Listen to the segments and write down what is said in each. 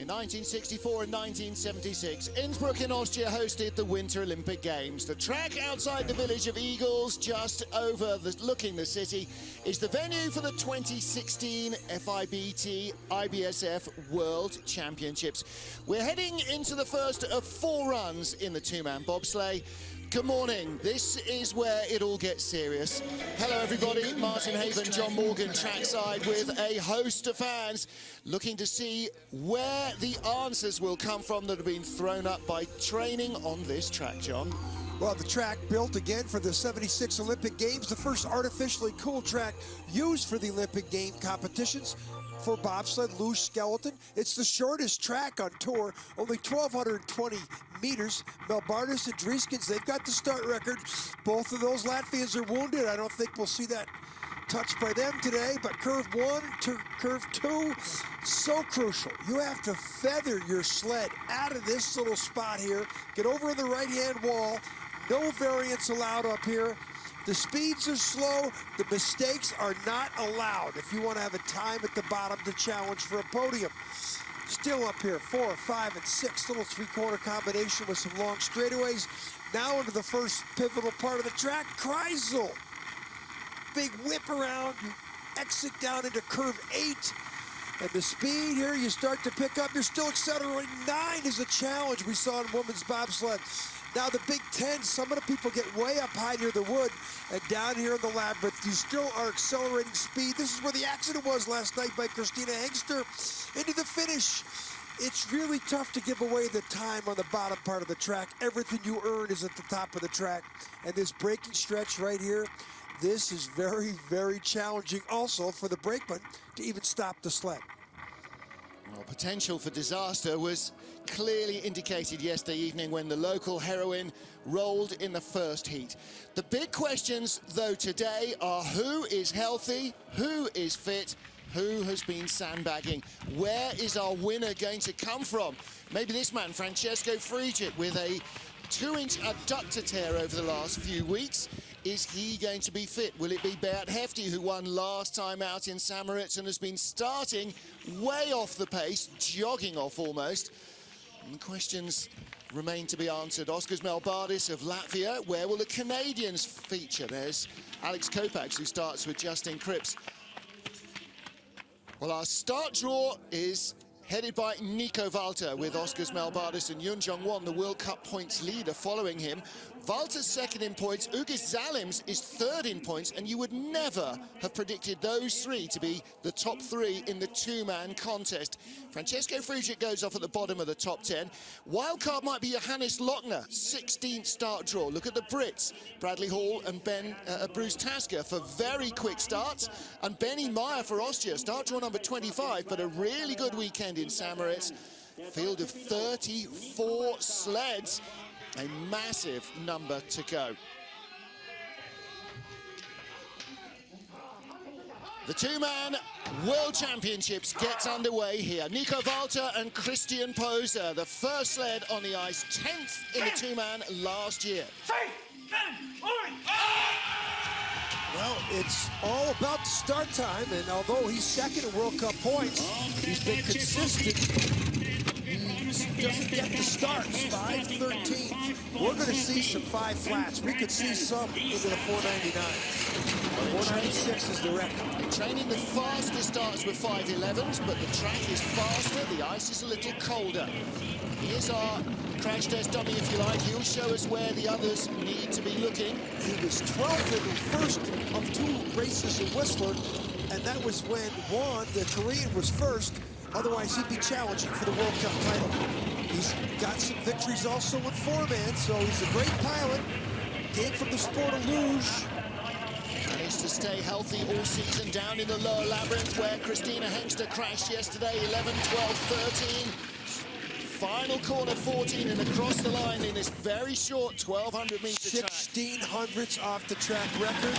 In 1964 and 1976, Innsbruck in Austria hosted the Winter Olympic Games. The track outside the village of Igls, just overlooking the city, is the venue for the 2016 FIBT IBSF World Championships. We're heading into the first of 4 runs in the two-man bobsleigh. Good morning. This is where it all gets serious. Hello, everybody. Martin Haven, John Morgan, trackside with a host of fans looking to see where the answers will come from that have been thrown up by training on this track, John. Well, the track built again for the 76 Olympic Games, the first artificially cooled track used for the Olympic game competitions for bobsled, luge, skeleton. It's the shortest track on tour, only 1,220 meters. Melbardis and Drieskens, they've got the start record. Both of those Latvians are wounded. I don't think we'll see that touched by them today, but curve 1 to curve 2, so crucial. You have to feather your sled out of this little spot here, get over the right-hand wall. No variance allowed up here. The speeds are slow. The mistakes are not allowed if you want to have a time at the bottom to challenge for a podium. Still up here, 4, 5, and 6, little three-quarter combination with some long straightaways. Now into the first pivotal part of the track, Kreisel. Big whip around, you exit down into curve 8. And the speed here, you start to pick up. You're still accelerating. 9 is a challenge we saw in women's bobsled. Now the Big 10, some of the people get way up high near the wood, and down here in the labyrinth, you still are accelerating speed. This is where the accident was last night by Christina Hengster into the finish. It's really tough to give away the time on the bottom part of the track. Everything you earn is at the top of the track. And this braking stretch right here, this is very, very challenging also for the brakeman to even stop the sled. Well, potential for disaster was clearly indicated yesterday evening when the local heroine rolled in the first heat. The big questions, though, today are who is healthy, who is fit, who has been sandbagging? Where is our winner going to come from? Maybe this man, Francesco Frigic, with a 2-inch adductor tear over the last few weeks. Is he going to be fit? Will it be Beat Hefty, who won last time out in St. Moritz and has been starting way off the pace, jogging off almost? And the questions remain to be answered. Oskars Melbardis of Latvia. Where will the Canadians feature? There's Alex Kopacs, who starts with Justin Cripps. Well, our start draw is headed by Nico Walter, with Oskars Melbardis and Yun Jong-won, the World Cup points leader, following him. Walter's second in points, Ugis Zalims is third in points, and you would never have predicted those 3 to be the top 3 in the two-man contest. Francesco Frigic goes off at the bottom of the top 10. Wildcard might be Johannes Lochner, 16th start draw. Look at the Brits, Bradley Hall and Bruce Tasker for very quick starts, and Benny Meyer for Austria, start draw number 25, but a really good weekend in St. Moritz. Field of 34 sleds. A massive number to go. The two-man World Championships gets underway here. Nico Walter and Christian Poser, the first sled on the ice, 10th in the two-man last year. Well, it's all about the start time, and although he's second in World Cup points, he's been consistent. He doesn't get the starts, 5:13. We're going to see some 5 flats. We could see some into the 499. 496 is the record. Training the fastest starts with 5.11s, but the track is faster, the ice is a little colder. Here's our crash test dummy, if you like. He'll show us where the others need to be looking. He was 12th in the first of 2 races in Whistler, and that was when Juan, the Korean, was first. Otherwise, he'd be challenging for the World Cup title. He's got some victories also with 4-man, so he's a great pilot. Came from the sport of luge. Managed to stay healthy all season down in the lower labyrinth where Christina Hengster crashed yesterday, 11, 12, 13. Final corner 14 and across the line in this very short 1,200-meter track. 1600ths off the track record.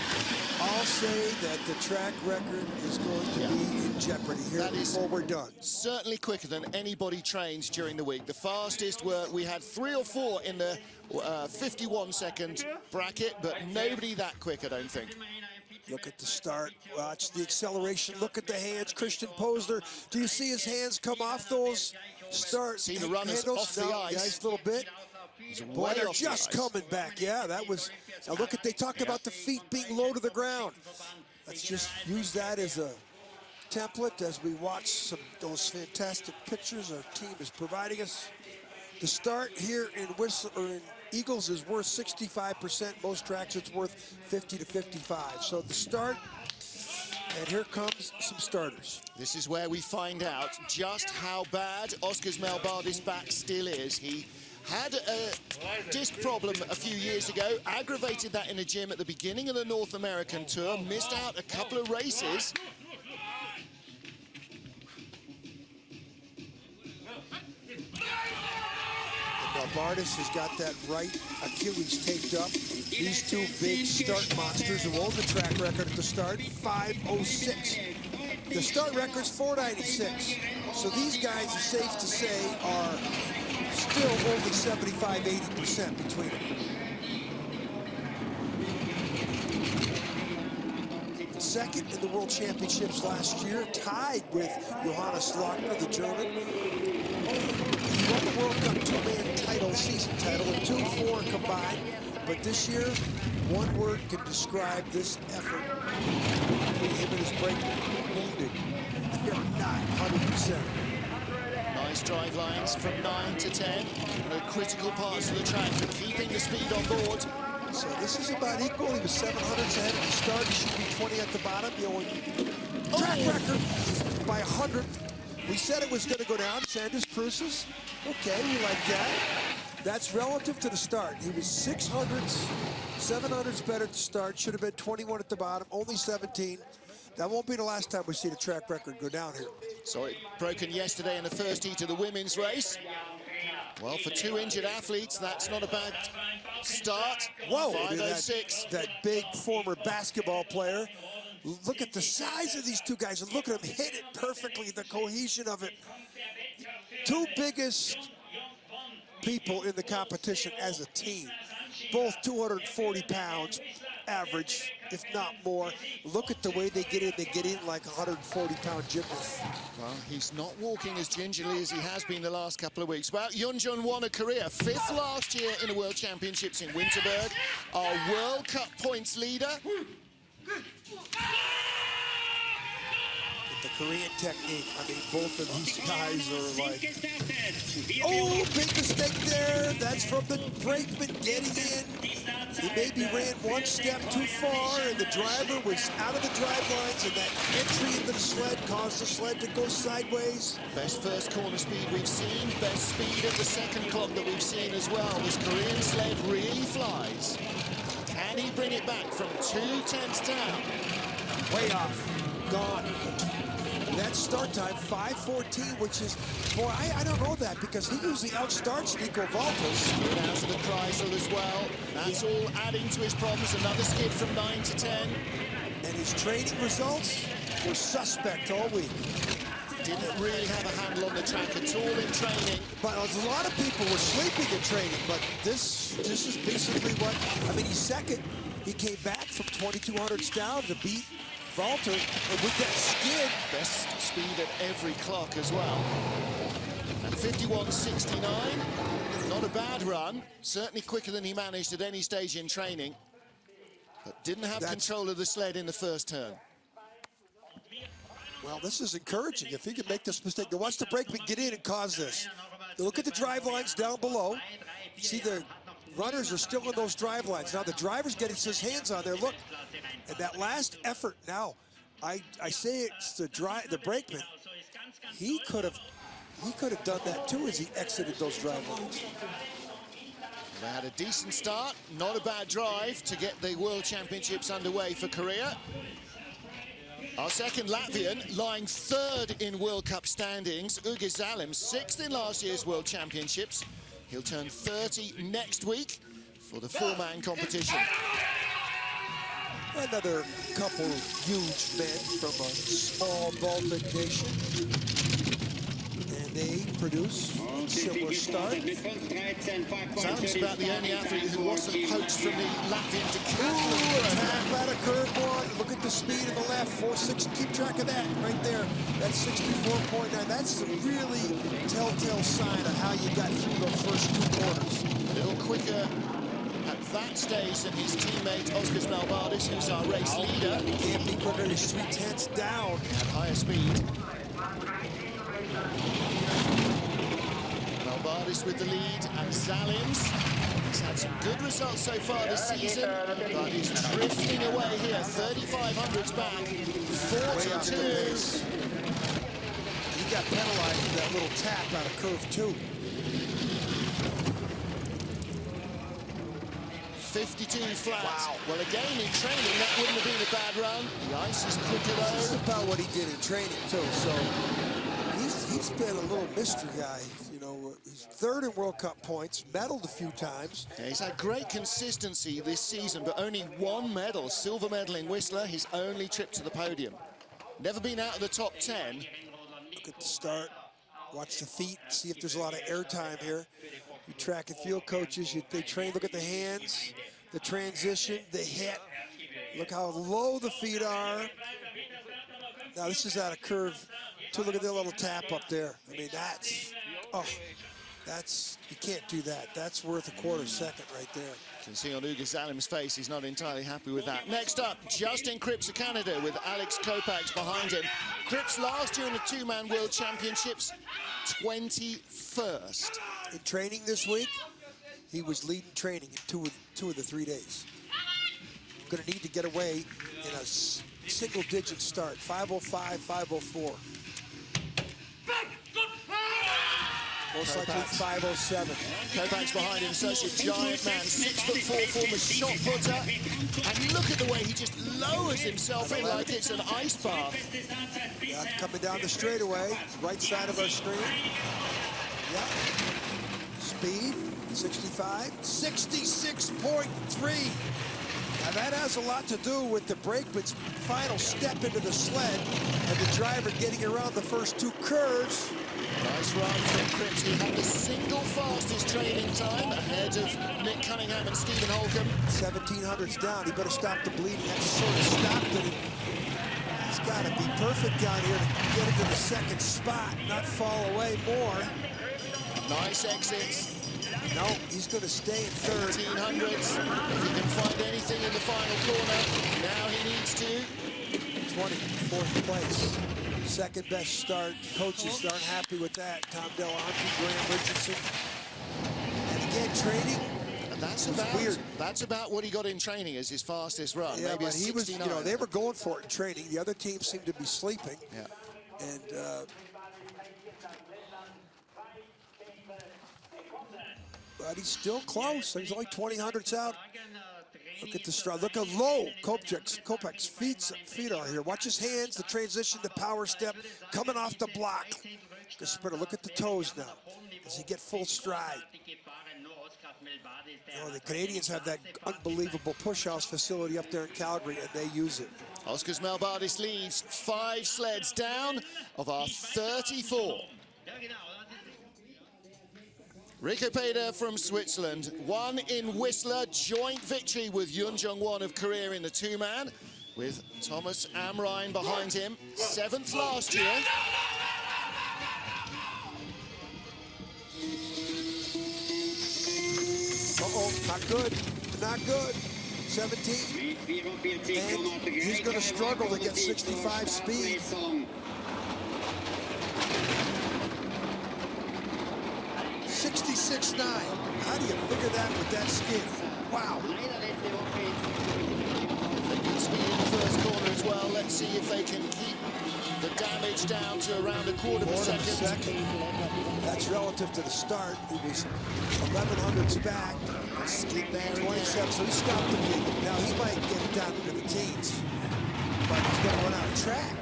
I'll say that the track record is going to be in jeopardy here before we're done. Certainly quicker than anybody trained during the week. The fastest we had 3 or 4 in the 51-second bracket, but nobody that quick, I don't think. Look at the start, watch the acceleration, look at the hands. Christian Posner, do you see his hands come off those start. Seen the runners off the ice. Nice little bit. Boy, they're just coming back. Yeah, that was. Now look at, they talk about the feet being low to the ground. Let's just use that as a template as we watch those fantastic pictures our team is providing us. The start here in Eagles is worth 65%. Most tracks it's worth 50 to 55. So the start, and here comes some starters. This is where we find out just how bad Oscar's Melbardis' back still is. He had a disc problem a few years ago, aggravated that in a gym at the beginning of the North American Tour, missed out a couple of races. Melbardis has got that right Achilles taped up. These two big start monsters who own the track record at the start, 5:06. The start record's 4:96. So these guys, it's safe to say, are still only 75–80% between them. Second in the World Championships last year, tied with Johannes Lochner, the German. He won the World Cup two-man title, season title, and 2-4 combined. But this year, one word can describe this effort. Him and his brakeman, wounded. They are not 100%. Nice drive lines from 9 to 10. The critical parts of the track for keeping the speed on board. So this is about equal. He was 700s ahead at the start. He should be 20 at the bottom. Track record by 100. We said it was going to go down. Sanders Cruises. Okay, we like that. That's relative to the start. He was 600s, 700s better at the start. Should have been 21 at the bottom. Only 17. That won't be the last time we see the track record go down here. So it broken yesterday in the first heat of the women's race. Well, for two injured athletes, that's not a bad start. Whoa, 5:06. That big former basketball player. Look at the size of these two guys, and look at them hit it perfectly, the cohesion of it. Two biggest people in the competition as a team, both 240 pounds average, if not more. Look at the way they get in like 140-pound gymnasts. Well, he's not walking as gingerly as he has been the last couple of weeks. Well, Yunjun won a career 5th last year in the World Championships in Winterberg, our World Cup points leader. The Korean technique, I mean, both of these guys are like, oh, big mistake there. That's from the brakeman getting in. He maybe ran one step too far, and the driver was out of the drive lines, and that entry into the sled caused the sled to go sideways. Best first corner speed we've seen, best speed at the second clock that we've seen as well. This Korean sled really flies. Can he bring it back from 2/10 down? Way off, gone. That start time, 5:14, which is, boy, I don't know that, because he usually outstarts Nico Valtos. Good out of the Kreisel as well. That's all adding to his problems. Another skid from 9 to 10. And his training results were suspect all week. Didn't really have a handle on the track at all in training. But a lot of people were sleeping in training, but this is basically what, I mean, he's second. He came back from 2,200s down to beat Valter, and with that skid. Best speed at every clock as well. And 51.69, not a bad run. Certainly quicker than he managed at any stage in training. But didn't have control of the sled in the first turn. Well, this is encouraging. If he can make this mistake, now watch the brakeman get in and cause this. Look at the drive lines down below. See, the runners are still in those drive lines. Now the driver's getting his hands on there. Look, and that last effort. Now, I say it's the brakeman. He could have done that too as he exited those drive lines. They had a decent start, not a bad drive to get the World Championships underway for Korea. Our second Latvian, lying 3rd in World Cup standings, Ugi Zalim, 6th in last year's World Championships. He'll turn 30 next week for the 4-man competition. Another couple huge men from a small Baltic nation. And they produce a similar start. Zalim's about the only athlete who wasn't poached from the Latvian decathlon. Tap out of curveball. look at the speed in the left, 4.6, keep track of that right there. That's 64.9. That's the really telltale sign of how you got through the first 2 quarters. A little quicker at that stage than his teammate Oscar Smalbardis, who's our race leader. Can't be quicker, he's 3/10 down. At higher speed. Smalbardis with the lead, and Zalims. He's had some good results so far this season, but he's drifting away here. 3,500s back, 42. He got penalized for that little tap out of curve 2. 52 flat. Wow. Well, again, in training, that wouldn't have been a bad run. The ice is quicker, This is though. about what he did in training, too. So he's been a little mystery guy. You know, he's 3rd in World Cup points, medaled a few times. Yeah, he's had great consistency this season, but only 1 medal, silver medal in Whistler, his only trip to the podium. Never been out of the top 10. Look at the start. Watch the feet, see if there's a lot of air time here. You track and field coaches, they train, look at the hands, the transition, the hit. Look how low the feet are. Now this is out of curve 2. Look at the little tap up there. I mean, you can't do that. That's worth a 1/4 second right there. You can see on Uga Zalim's face, he's not entirely happy with that. Next up, Justin Cripps of Canada with Alex Kopax behind him. Cripps last year in the 2-man World Championships, 21st. In training this week, he was leading training in two of the 3 days. Going to need to get away in a single-digit start, 5:05, 5:04. Most likely 5:07. Kopax behind him, such a giant man, 6'4", former shot putter. And look at the way he just lowers himself in like it's an ice bath. Yeah, coming down the straightaway, right side of our screen. Yeah. Speed, 65, 66.3. Now that has a lot to do with the brakeman's final step into the sled and the driver getting around the first 2 curves. Nice run from Cripps, who had the single fastest training time ahead of Nick Cunningham and Stephen Holcomb. 1700s down, he better stop the bleeding. That sort of stopped it. He's got to be perfect down here to get into the 2nd spot, not fall away more. Nice exits. No, he's going to stay in 3rd. 1800s. If he can find anything in the final corner, now he needs to. 24th place. 2nd best start. Coaches aren't happy with that. Tom Delahunty, Graham Richardson. And again, training. And that's about what he got in training as his fastest run. Yeah, maybe but he was, they were going for it in training. The other team seemed to be sleeping. Yeah. And but he's still close. He's only 20 hundredths out. Look at the stride. Look how low Kopac's feet are here. Watch his hands, the transition, the power step, coming off the block. The sprinter. Look at the toes now. Does he get full stride? The Canadians have that unbelievable push house facility up there in Calgary, and they use it. Oscar Smalbardis leads 5 sleds down of our 34. Rico Peder from Switzerland won in Whistler, joint victory with Yun Jung-won of Korea in the 2-man, with Thomas Amrine behind him, 7th last year. Uh-oh, not good, not good. 17, and he's going to struggle to get 65 speed. 66.9. How do you figure that with that skin? Wow. They can speed in the first corner as well. Let's see if they can keep the damage down to around a quarter of a second. That's relative to the start. It was 1100s back. Skid there 27, so he stopped the bleeding. Now he might get it down to the teens, but he's going to run out of track.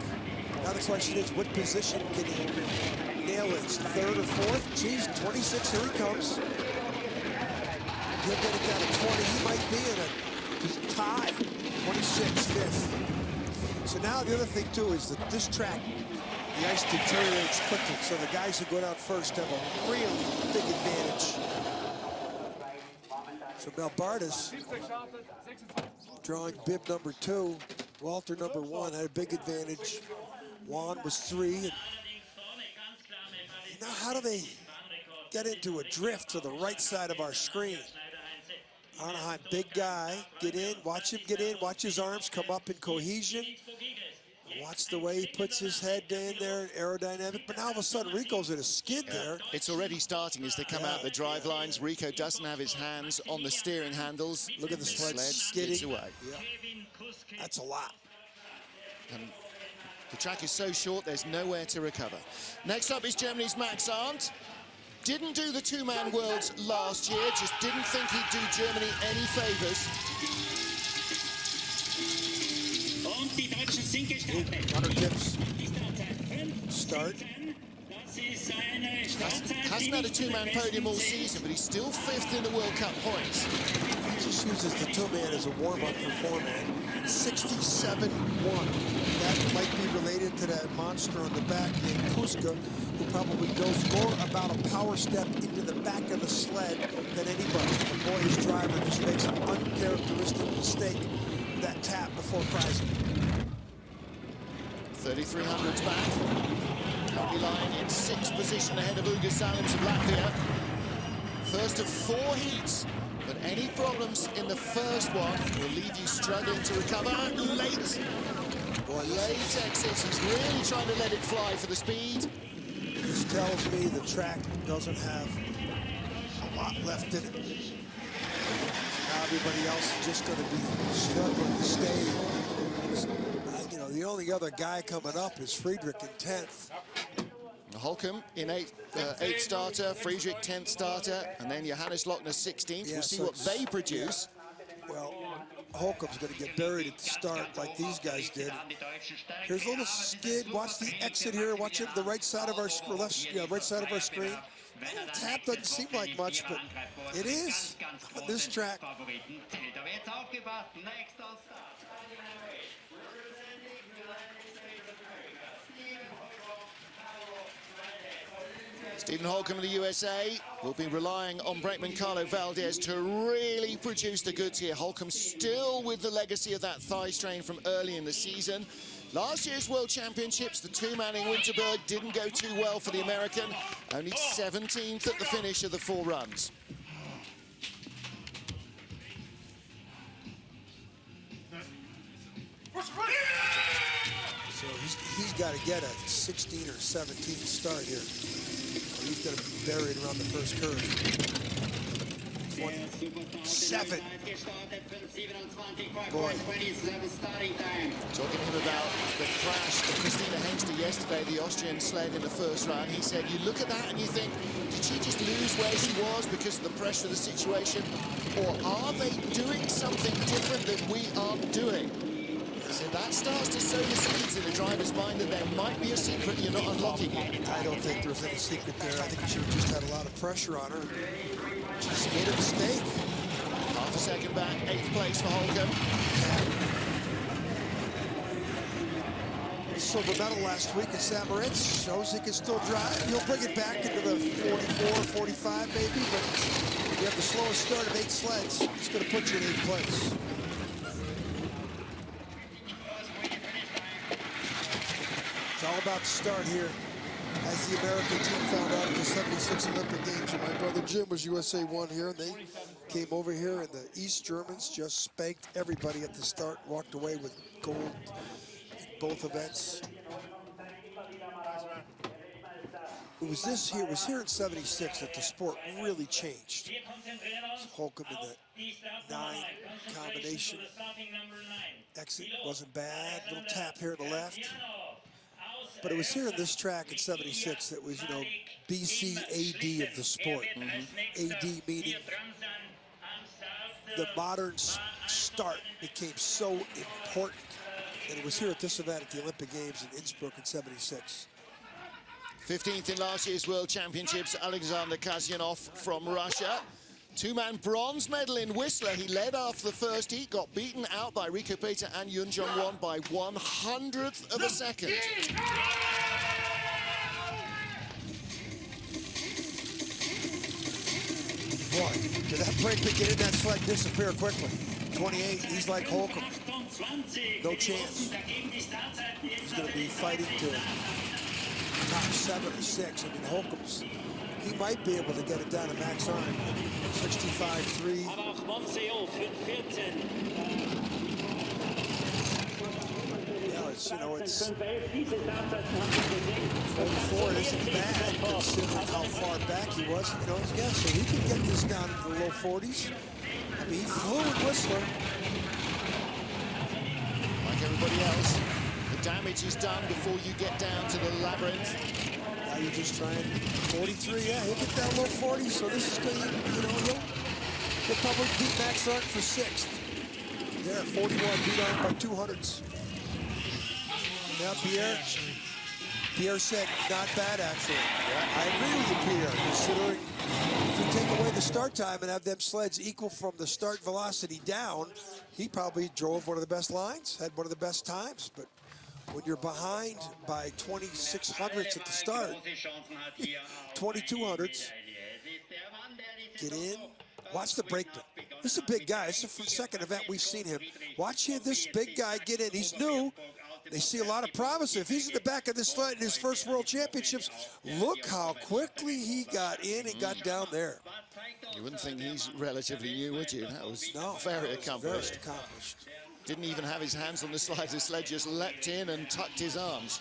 Now the question is, what position can he nail it? 3rd or 4th? Geez, 26, here he comes. He'll get it down to 20. He might be in a tie. 26, 5th. So now the other thing, too, is that this track, the ice deteriorates quickly. So the guys who go down first have a really big advantage. So Smalbardis drawing bib number 2. Walter, number 1, had a big advantage. Juan was 3. And now how do they get into a drift to the right side of our screen? Anaheim, big guy, get in, watch him get in, watch his arms come up in cohesion. Watch the way he puts his head in there, aerodynamic, but now all of a sudden Rico's in a skid there. It's already starting as they come out the drive lines. Rico doesn't have his hands on the steering handles. Look at the sled skidding away. Yeah. That's a lot. And the track is so short, there's nowhere to recover. Next up is Germany's Max Arndt. Didn't do the two-man worlds last year, just didn't think he'd do Germany any favors. Runner tips. Start. Hasn't had a two-man podium all season, but he's still 5th in the World Cup points. He just uses the two-man as a warm-up for four-man. 67-1. That might be related to that monster on the back named Kuska, who probably knows more about a power step into the back of the sled than anybody. The boy's driver just makes an uncharacteristic mistake with that tap before prizing. 3,300's back. Currently lying in 6th position ahead of Uga Salims of Latvia. First of 4 heats, but any problems in the first one will leave you struggling to recover. Late exits. He's really trying to let it fly for the speed. This tells me the track doesn't have a lot left in it. Now everybody else is just going to be struggling to stay. You know, the only other guy coming up is Friedrich in 10th. Holcomb in 8th starter, Friedrich 10th starter, and then Johannes Lochner 16th. We'll see what they produce. Yeah. Well, Holcomb's going to get buried at the start like these guys did. Here's a little skid. Watch the exit here. Watch it the right side of our right side of our screen. Tap doesn't seem like much, but it is on this track. Stephen Holcomb of the USA will be relying on brakeman Carlo Valdez to really produce the goods here. Holcomb still with the legacy of that thigh strain from early in the season. Last year's World Championships, the two-man in Winterberg didn't go too well for the American. Only 17th at the finish of the 4 runs. So he's got to get a 16 or 17 start here. He's going to be buried around the first curve. 27. Boy. Talking to him about the crash of Christina Hengster yesterday, the Austrian sled in the first round. He said, you look at that and you think, did she just lose where she was because of the pressure of the situation? Or are they doing something different that we aren't doing? So that starts to sow the seeds in the driver's mind that there might be a secret you're not unlocking yet. I don't think there's any secret there. I think she just had a lot of pressure on her. She just made a mistake. Half a second back, 8th place for Holcomb. Silver medal last week at St. Moritz. Shows he can still drive. He'll bring it back into the 44, 45 maybe, but if you have the slowest start of 8 sleds, it's going to put you in 8th place. It's all about the start here. As the American team found out at the 76 Olympic Games, and my brother Jim was USA 1 here, and they came over here, and the East Germans just spanked everybody at the start, walked away with gold in both events. It was here in 76 that the sport really changed. Holcomb in the 9 combination. Exit wasn't bad, little tap here to the left. But it was here in this track in 76 that was, you know, BC AD of the sport. AD meaning the modern start became so important. And it was here at this event at the Olympic Games in Innsbruck in 76. 15th in last year's World Championships, Alexander Kasyanov from Russia. Two-man bronze medal in Whistler. He led after the first heat, got beaten out by Rico Peter and Yun Jong-won by 100th of a second. Boy, did that brake get in that sled disappear quickly. 28, he's like Holcomb. No chance. He's going to be fighting to top 7 or 6. I mean, Holcomb's, he might be able to get it down to max arm. 65-3. Yeah, it's, you know, it's 44 isn't bad considering how far back he was. You know, yeah, so he can get this down into the low 40s. I mean, he flew in Whistler. Like everybody else, the damage is done before you get down to the labyrinth. Now you're just trying 43. Yeah, he'll get down low 40s. So this is going to, you know, he'll probably beat Max Art for 6th. There, 41, beat on by 200s. Now Pierre said, not bad, actually. Yeah. I agree with you, Pierre, considering if you take away the start time and have them sleds equal from the start velocity down, he probably drove one of the best lines, had one of the best times. But when you're behind by 2600s at the start, 2200s, get in, watch the breakdown. This is a big guy. This is the second event we've seen him. Watch here, this big guy get in. He's new. They see a lot of promise. If he's in the back of this sled in his first World Championships, look how quickly he got in and got down there. You wouldn't think he's relatively new, would you? That was very accomplished. Very accomplished. Didn't even have his hands on the slide. The sled just leapt in and tucked his arms.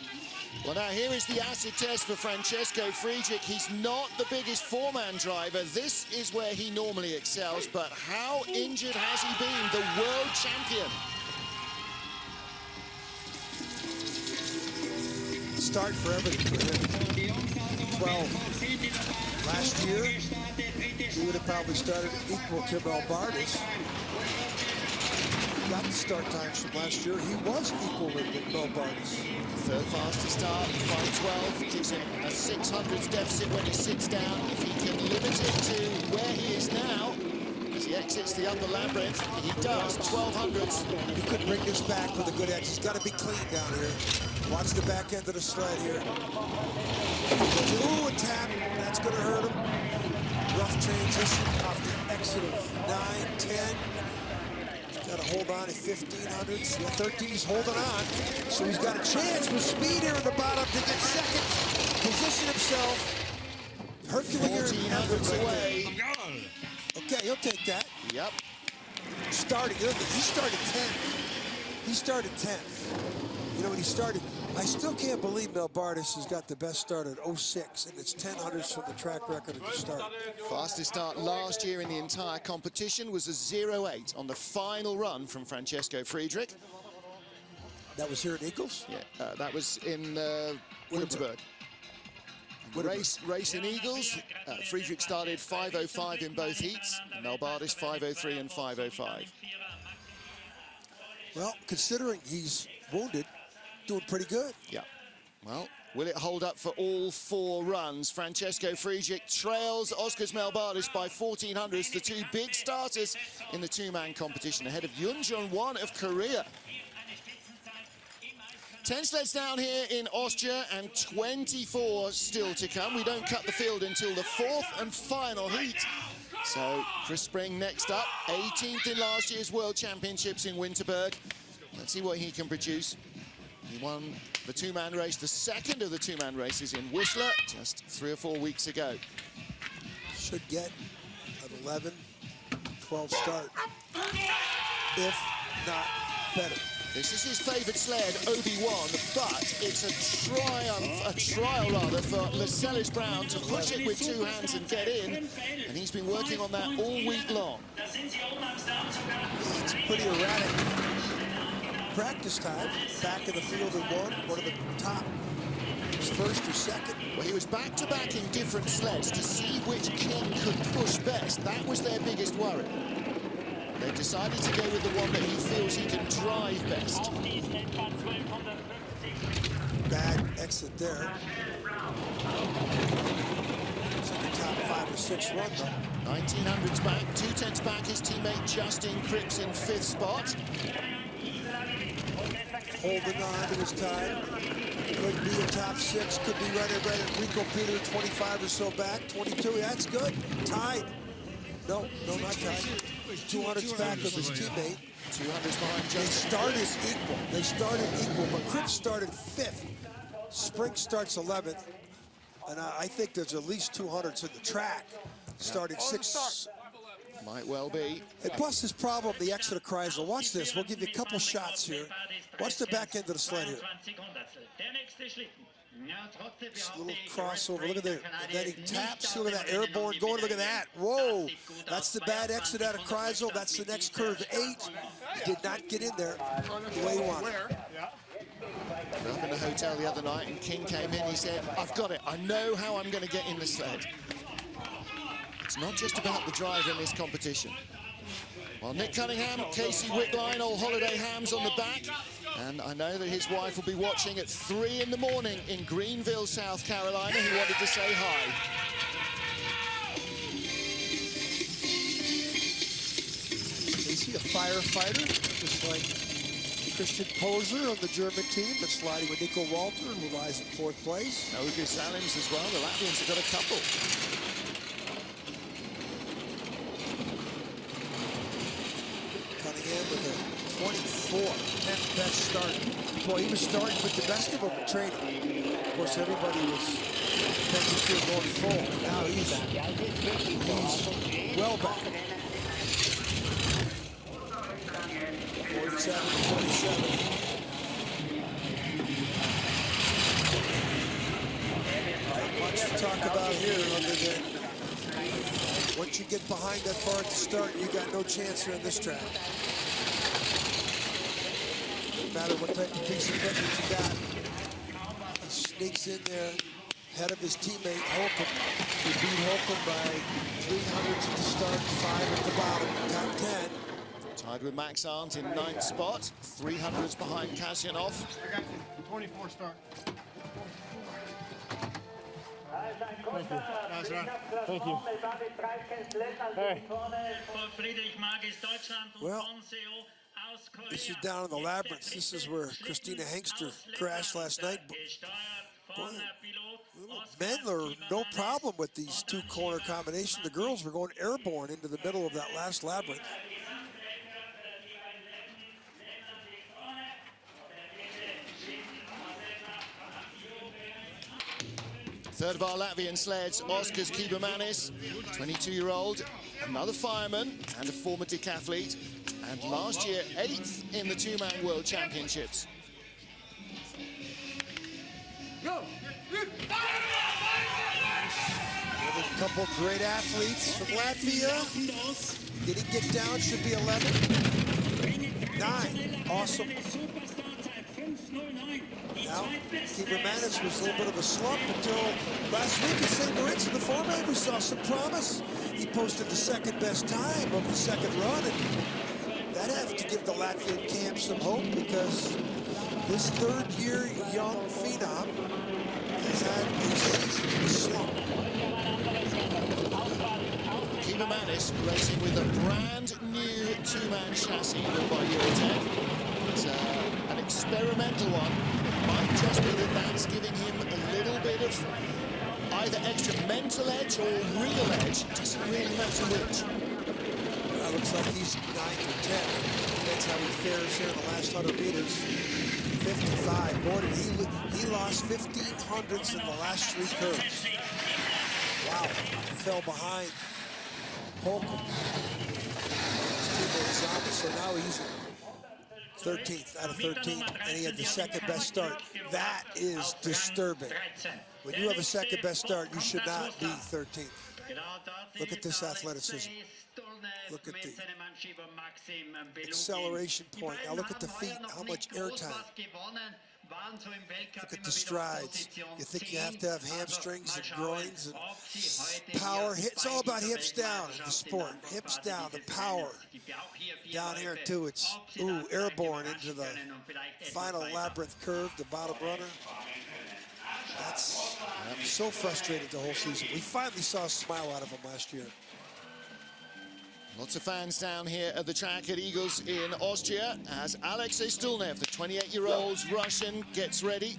Well, now here is the acid test for Francesco Friedrich. He's not the biggest four-man driver. This is where he normally excels, but how injured has he been? The world champion. Start for everything for him. 12. Last year, he would have probably started equal to Melbardis. Got the start times from last year. He was equal with Melbardis. Third fastest start, 5:12. Gives him a 600s deficit when he sits down. If he can limit it to where he is now, as he exits the upper labyrinth, he does, 1200s. He could bring this back with a good edge. He's got to be clean down here. Watch the back end of the sled here. Ooh, a tap. That's going to hurt him. Rough transition off the exit of 9, 10. He's got to hold on at 1500s. Yeah, 13, he's holding on. So he's got a chance with speed here in the bottom to get second. Position himself. Herculean effort away. Okay, he'll take that. Yep. Starting, he started 10th. He started 10th. You know, when he started, I still can't believe Melbardis has got the best start at 06, and it's 1000s from the track record at the start. Fastest start last year in the entire competition was a 08 on the final run from Francesco Friedrich. That was here in Igls? Yeah, that was in Winterberg. Race in Igls. Friedrich started 5:05 in both heats. Melbardis 5:03 and 5:05. Well, considering he's wounded, doing pretty good. Yeah. Well, will it hold up for all 4 runs? Francesco Friedrich trails Oskars Melbardis by 1400s, the 2 big starters in the 2-man competition, ahead of Yoon Jong-won of Korea. 10 sleds down here in Austria and 24 still to come. We don't cut the field until the 4th and final heat. So Chris Spring next up, 18th in last year's World Championships in Winterberg. Let's see what he can produce. He won the 2-man race, the second of the 2-man races in Whistler just 3 or 4 weeks ago. Should get an 11, 12 start, if not better. This is his favourite sled, Obi-Wan, but it's a trial rather, for Lascelles Brown to push it with 2 hands and get in, and he's been working on that all week long. It's pretty erratic practice time. Back in the field and one of the top. His first or second. Well, he was back-to-back in different sleds to see which king could push best. That was their biggest worry. They decided to go with the one that he feels he can drive best. Bad exit there. It's like a top 5 or 6 run though. 1900s back, 2/10 back, his teammate Justin Cripps in 5th spot. Holding on to his time. Could be a top 6, could be right at Rico Peter, 25 or so back, 22, that's good. Tied. No, not tied. 200s back of his teammate. 200s behind They Justin. started equal, but Cripps started 5th. Spring starts 11th. And I think there's at least 200s in the track, starting 6th. Might well be. And plus his problem, the exit of Kreisel. Watch this, we'll give you a couple shots here. Watch the back end of the sled here. This little crossover, look at that. And then he taps, look at that airborne going, look at that. Whoa, that's the bad exit out of Kreisel. That's the next curve, 8. He did not get in there the way he wanted. We were up in the hotel the other night and King came in, he said, I've got it, I know how I'm going to get in the sled. It's not just about the driver in this competition. Well, Nick Cunningham, Casey Wickline, all holiday hams on the back. And I know that his wife will be watching at 3 in the morning in Greenville, South Carolina. He wanted to say hi. Is he a firefighter, just like Christian Poser on the German team, but sliding with Nico Walter, who lies in 4th place. Ogu Salims as well. The Latvians have got a couple. Cunningham with a 24, 10th best start. Boy, he was starting with the best of them in training. Of course, everybody was still going full. Now he's well back. 47 to 47. Not much to talk about here other than once you get behind that far at the start, you got no chance here on this track. No matter what type of piece of equipment you got. He sneaks in there ahead of his teammate, Holcomb. He beat Holcomb by 300s at the start, 5 at the bottom, top 10. Tied with Max Arndt in 9th spot, 300s behind Kasyanov. 24 start. Thank you. Hey. Well, this is down in the labyrinth. This is where Christina Hengster crashed last night. Boy, men are no problem with these 2-corner combination. The girls were going airborne into the middle of that last labyrinth. Third of our Latvian sleds, Oskars Kibamanis, 22-year-old, another fireman and a former decathlete, and last year 8th in the 2-man World Championships. A couple great athletes from Latvia. Didn't get down, should be 11. 9, awesome. Now, Kibamanis was a little bit of a slump until last week at St. Moritz in the format. We saw some promise. He posted the 2nd best time of the 2nd run, and that has to give the Latvian camp some hope because this 3rd-year young phenom has had a season slump. Kibamanis racing with a brand new 2-man chassis built by Eurotech. It's an experimental one. Might just be that that's giving him a little bit of either extra mental edge or real edge. Doesn't really matter which. That looks like he's 9th or 10th. That's how he fares here in the last 100 meters. 55. Boy, he lost 15 hundredths in the last 3 curves. Wow. Fell behind Holcomb. So now he's 13th out of 13, and he had the 2nd best start. That is disturbing. When you have a 2nd best start, you should not be 13th. Look at this athleticism. Look at the acceleration point. Now look at the feet, how much air time. Look at the strides. You think you have to have hamstrings and groins and power. It's all about hips down in the sport. Hips down, the power. Down here too, it's airborne into the final labyrinth curve, the bottom runner. That's so frustrated the whole season. We finally saw a smile out of him last year. Lots of fans down here at the track at Igls in Austria as Alexei Stulnev, the 28-year-old Russian, gets ready.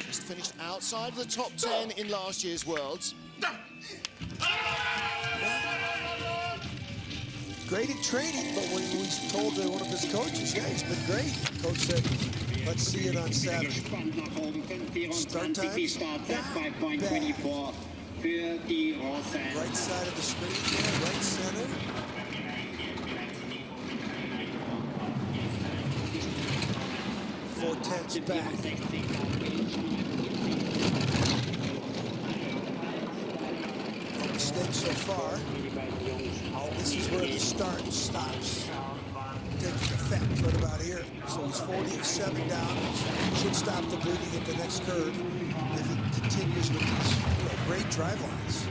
Just finished outside the top 10 in last year's Worlds. great in training, but when we told one of his coaches, yeah, he's been great. Coach said, let's see it on Saturday. Start time. Right side of the screen there, right center. 4/10 back. No mistake so far. This is where the start stops. Taking effect right about here. So he's 47 down. Should stop the bleeding at the next curve if he continues with these great drive lines.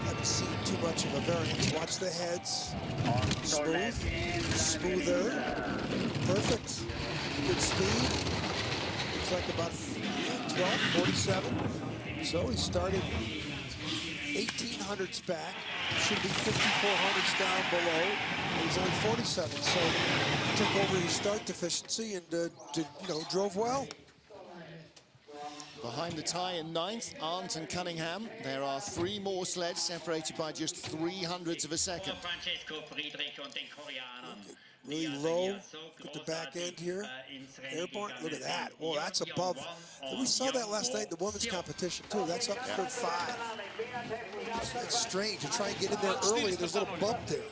Haven't seen too much of a variance. Watch the heads. Smooth. Smoother. Perfect. Good speed. Looks like about 12, 47. So he started 1800s back. Should be 5400s down below. And he's only 47. So he took over his start deficiency and drove well. Behind the tie in 9th, Arndt and Cunningham. There are 3 more sleds separated by just 300ths of a second. Really low at the back end here. Airborne, look at that. Whoa, that's above. We saw that last night in the women's competition too. That's up to 5. That's strange to try and get in there early. There's a little bump there.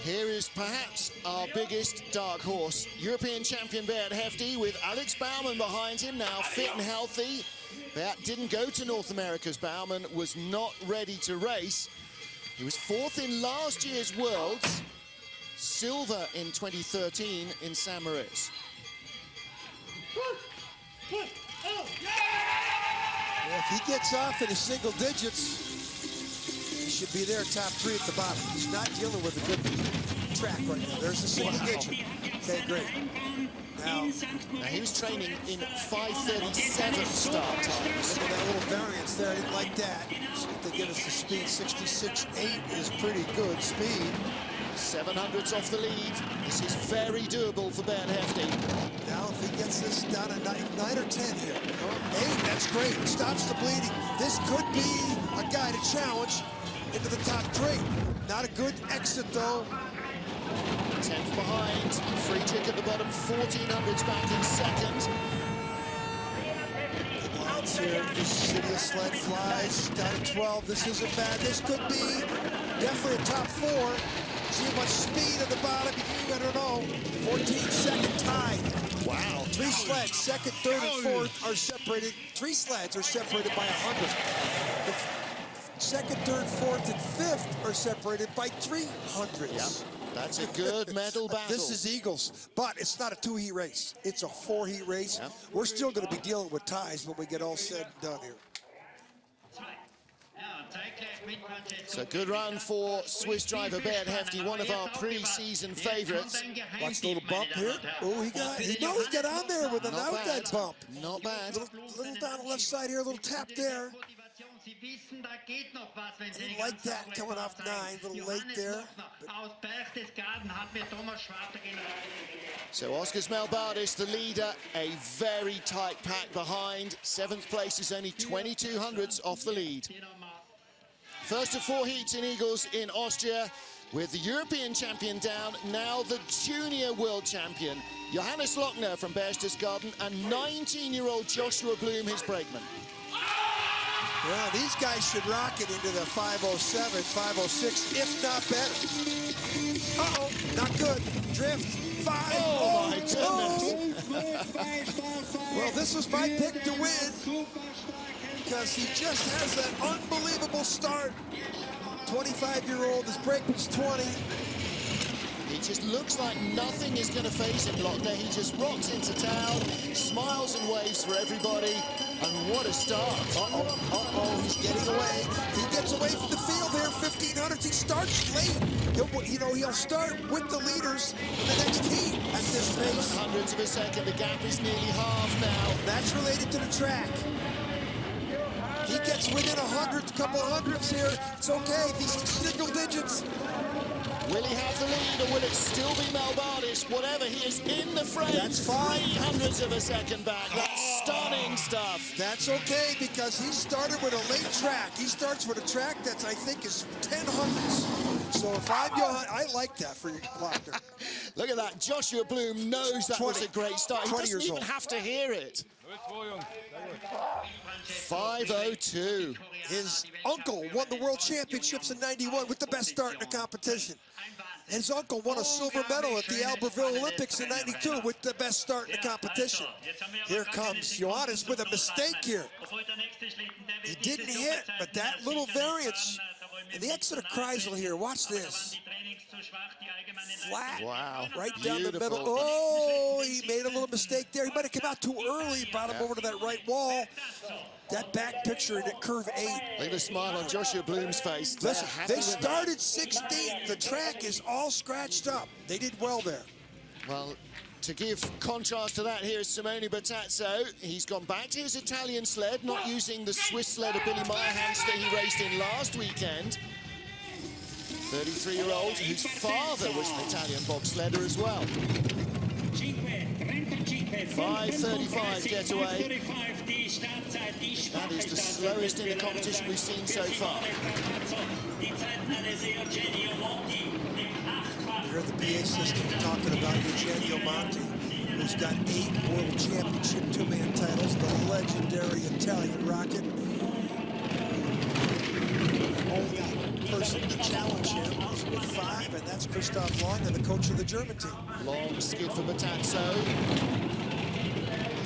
Here is perhaps our biggest dark horse, European champion Beat Hefty, with Alex Baumann behind him, now fit and healthy. Beat didn't go to North America's. Baumann was not ready to race. He was 4th in last year's Worlds, silver in 2013 in San Moritz. Yeah, if he gets off in his single digits, he should be there top 3 at the bottom. He's not dealing with a good track right now. There's a single digit. Okay, great. Now he was training in 5:37 start times. Look at that little variance there. I didn't like that. See if they give us the speed. 66.8 is pretty good speed. 700ths off the lead. This is very doable for Beat Hefty. Now if he gets this down to 9 or 10 here. 8, that's great. Stops the bleeding. This could be a guy to challenge into the top 3. Not a good exit though. 10th behind, Friedrich at the bottom, 1400s back in 2nd. Good lines here. This City sled flies down to 12. This isn't bad. This could be definitely a top 4. See much speed at the bottom. I don't know. 14-second tie. Wow. 3 sleds, 2nd, 3rd, and 4th are separated. 3 sleds are separated by 100. The 2nd, 3rd, 4th, and 5th are separated by 300s. Yep. That's a good medal battle. This is Eagles, but it's not a 2-heat race. It's a 4-heat race. Yep. We're still going to be dealing with ties when we get all said and done here. So good run for Swiss driver Beat Hefty, one of our pre-season favorites. Watch the little bump here. Oh, he got on there with an outside bump. Not bad. Little down the left side here, a little tap there. Didn't like that coming off 9, a little late there. So Oscar Smelbardis, the leader, a very tight pack behind. 7th place is only 2200ths off the lead. First of 4 heats in Eagles in Austria, with the European champion down, now the junior world champion, Johannes Lochner from Berchtesgaden, and 19-year-old Joshua Bloom, his brakeman. Well, these guys should rock it into the 507, 506, if not better. Uh-oh, not good. Drift, 5. Oh my goodness. Well, this was my pick to win, because he just has that unbelievable start. 25-year-old, his brake was 20. He just looks like nothing is going to phase him, Lochner. He just rocks into town, smiles and waves for everybody, and what a start. He's getting away. He gets away from the field there, 1500s. He starts late. He'll start with the leaders in the next heat at this pace. 700ths of a second, the gap is nearly half now. That's related to the track. He gets within a couple hundreds here. It's okay if he's single digits. Will he have the lead, or will it still be Melbardis? Whatever, he is in the frame. That's fine. 300ths of a second back. That's stunning stuff. That's okay, because he started with a late track. He starts with a track that's, I think, is 10 hundredths. So if I'm Johan, I like that for Lochner. Look at that. Joshua Bloom knows that was a great start. He 20 doesn't years even old. have to hear it. 5:02. His uncle won the World Championships in '91 with the best start in the competition. His uncle won a silver medal at the Albertville Olympics in '92 with the best start in the competition. Here comes Johannes with a mistake here. He didn't hit, but that little variance. And the exit of Kreisel here, watch this. Flat, Wow. right down the Beautiful. middle. Oh, he made a little mistake there. He might have come out too early, brought him over to that right wall. That back picture in curve 8. Look at the smile on Joshua Bloom's face. Listen, They're happy they with that. started 16th. The track is all scratched up. They did well there. Well, to give contrast to that, here is Simone Bertazzo. He's gone back to his Italian sled, not using the Swiss sled of Billy Meyerhans that he raced in last weekend. 33-year-old whose father was an Italian bobsledder as well. 5:35 getaway. That is the slowest in the competition we've seen so far. You heard the PA system talking about Eugenio Monti, who's got 8 World Championship two-man titles, the legendary Italian rocket. Only person to challenge him is with 5, and that's Christoph Long, and the coach of the German team. Long skid for Bertazzo.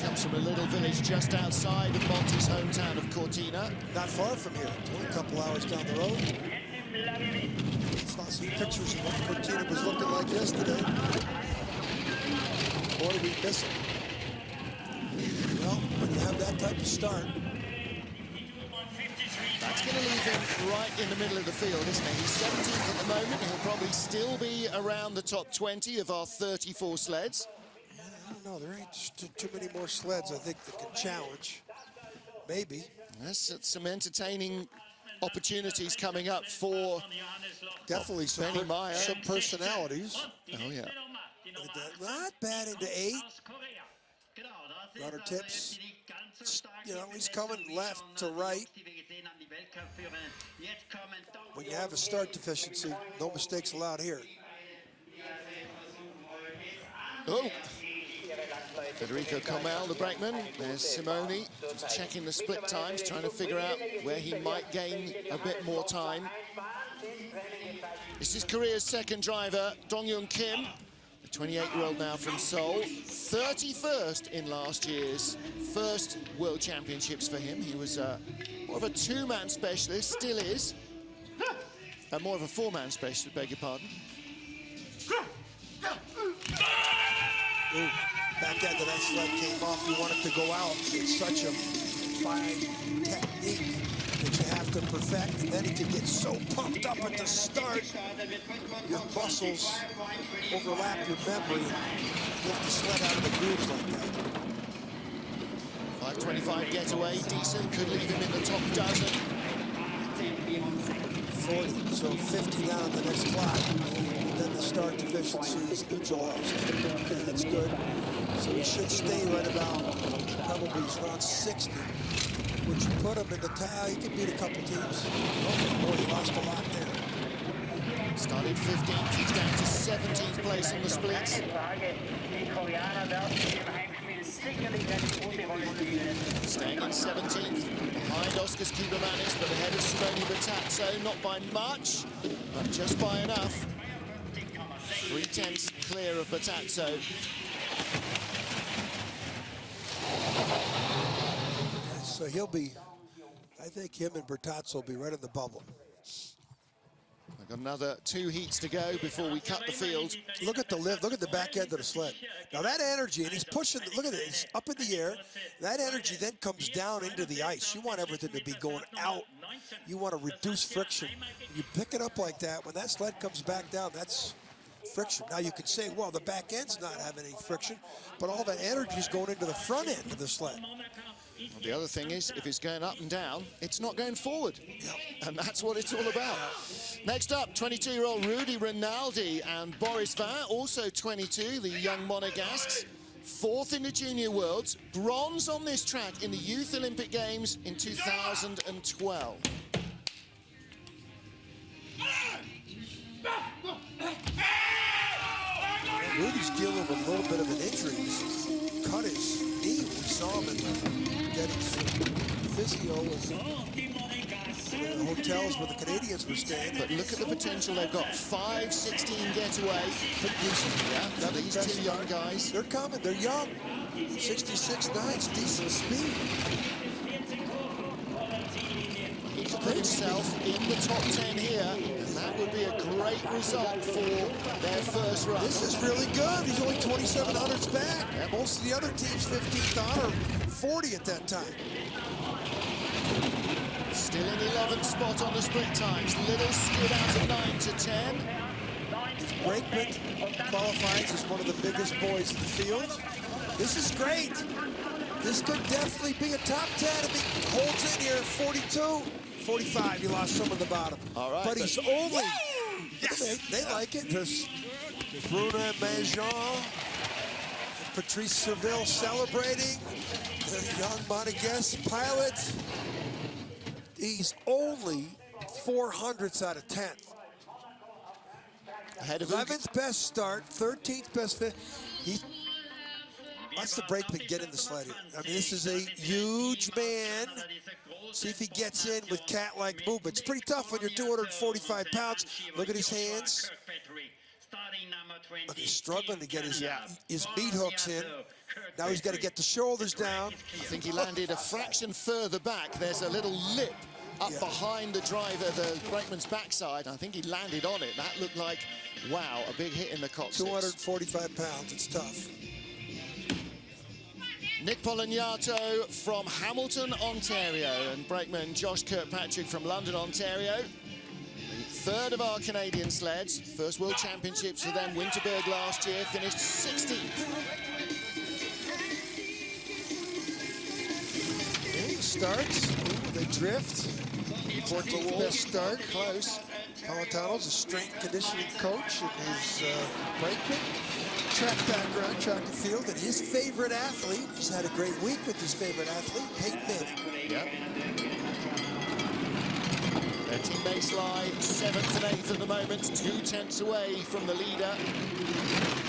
Comes from a little village just outside of Monti's hometown of Cortina. Not far from here, only a couple hours down the road. Saw some pictures of what Cortina was looking like yesterday. Boy, we miss it. Well, when you have that type of start, That's going to leave him right in the middle of the field, isn't it? He's 17th at the moment. He'll probably still be around the top 20 of our 34 sleds. yeah, I don't know, there ain't too many more sleds, I think, that can challenge. Maybe. There's some entertaining opportunities coming up for Definitely some, Benny Meyer. some personalities. Oh, yeah. Look at that. Not bad into 8. Rudder tips. You know, he's coming left to right. When you have a start deficiency, no mistakes allowed here. Oh. Federico Comel, the brakeman. There's Simone, just checking the split times, trying to figure out where he might gain a bit more time. This is Korea's second driver, Dong-Yoon Kim, the 28-year-old now from Seoul. 31st in last year's first World Championships for him. He was more of a 2-man specialist, still is. More of a 4-man specialist, beg your pardon. Ooh, back end of that sled came off. You want it to go out. It's such a fine technique that you have to perfect, and then it can get so pumped up at the start. Your muscles overlap your memory. Lift the sled out of the grooves like that. 5:25 getaway, decent, could leave him in the top dozen. 40, so 50 down the next clock. And then the start deficiency is neutralized. Okay, that's good. So he should stay right about, probably around 60. Would you put him in the tie? He could beat a couple teams. Oh, boy, he lost a lot there. Started 15th, he's down to 17th place in the splits. Staying in 17th, behind Oskars Kubermanis, but ahead of Simone Bertazzo, not by much, but just by enough. 3/10 clear of Bertazzo. So he'll be, I think him and Bertazzo will be right in the bubble. We've got another 2 heats to go before we cut the field. Look at the lift, look at the back end of the sled. Now that energy, and he's pushing, look at it, it's up in the air. That energy then comes down into the ice. You want everything to be going out. You want to reduce friction. You pick it up like that, when that sled comes back down, that's friction. Now you could say, well, the back end's not having any friction, but all that energy is going into the front end of the sled. Well, the other thing is, if it's going up and down, it's not going forward. And that's what it's all about. Next up, 22-year-old Rudy Rinaldi and Boris Vin, also 22, the young Monegasques. 4th in the Junior Worlds, bronze on this track in the Youth Olympic Games in 2012. Rudy's dealing with a little bit of an injury. He's cut his knee. We saw him getting some physio in the hotels where the Canadians were staying. But look at the potential they've got. 5:16 getaway. Yeah, These two young guys. They're coming. They're young. 66.9's decent speed. He could put himself in the top 10 here, and that would be a great result for their first run. This is really good. He's only 2,700s back. Yeah, most of the other teams 15th on or 40 at that time. Still in 11th spot on the sprint times. Little skid out of 9 to 10. Brakeman qualifies as one of the biggest boys in the field. This is great. This could definitely be a top 10 if he holds in here at 42. 45, he lost some of the bottom. All right. But he's only... Yes. They like it. There's Bruna Majon, Patrice Seville celebrating. The young Monegasque pilot. He's only 400ths out of 10. Ahead of 11th best start, 13th best fit. Watch the brakeman get in the sled here. I mean, this is a huge man. See if he gets in with cat-like movement. It's pretty tough when you're 245 pounds. Look at his hands. Look, he's struggling to get his meat hooks in. Now he's got to get the shoulders down. I think he landed a fraction further back. There's a little lip up behind the driver, the brakeman's backside. I think he landed on it. That looked like, wow, a big hit in the coccyx. 245 pounds, it's tough. Nick Polignato from Hamilton, Ontario, and brakeman Josh Kirkpatrick from London, Ontario. The third of our Canadian sleds. First World Championships for them, Winterberg last year, finished 16th. Starts, they drift. 14th best start. Close. Politano's a strength conditioning coach and his brakeman. Track background, track and field, and his favorite athlete. He's had a great week with his favorite athlete, Peyton Manning. Yep. Their teammates lie 7th and 8th at the moment, 2/10 away from the leader.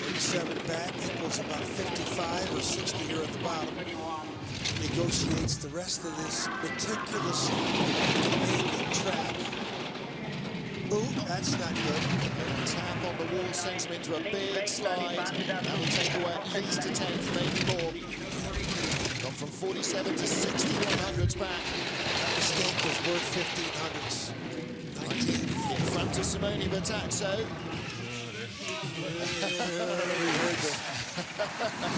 87 back, equals about 55 or 60 here at the bottom. Negotiates the rest of this meticulous track. Ooh, that's not good. Tap on the wall sends him into a big slide. That will take away at least a 10th, maybe more. Gone from 47 to 6100s back. That mistake was worth 1500s. 19th. In front of Simone Bertazzo. I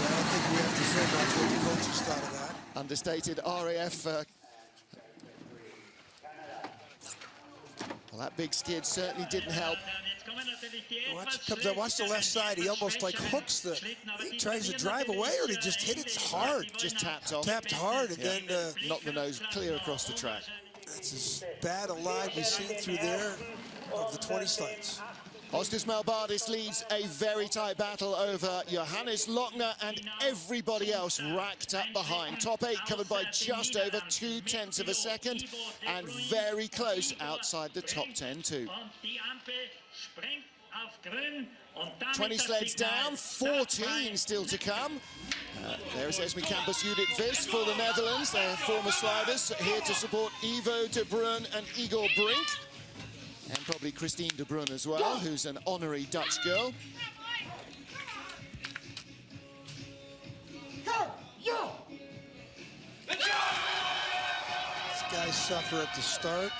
don't think we have to say much what the coaches thought of that. Understated RAF. Well, that big skid certainly didn't help. Watch the left side. He almost like hooks the. He tries to drive away, or he just hit it hard. Just tapped off. Tapped hard, and then knocked the nose clear across the track. That's as bad a line we've seen through there of the 20 sleds. Ostis Malbardis leads a very tight battle over Johannes Lochner and everybody else racked up behind. Top 8 covered by just over 2/10 of a second and very close outside the top 10 too. 20 sleds down, 14 still to come. There is Esme Campus Judith Vis for the Netherlands. Their former sliders here to support Ivo de Bruin and Igor Brink. And probably Christine de Bruin as well, who's an honorary Dutch girl. These guys suffer at the start.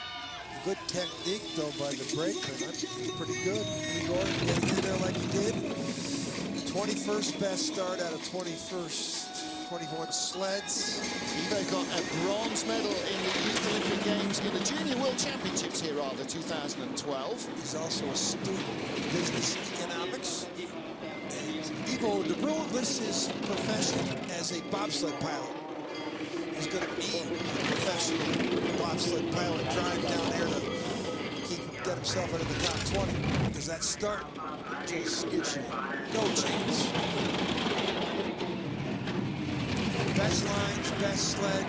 Good technique, though, by the brakeman. That's pretty good. Igor getting in there like he did. 21st best start out of 21 sleds. Ivo got a bronze medal in the Youth Olympic Games in the Junior World Championships here, rather, 2012. He's also a student of business economics. And Ivo de Bruin lists his profession as a bobsled pilot. He's going to need a professional bobsled pilot drive down there to get himself into the top 20. Because that start just gives you no chance. Best lines, best sled,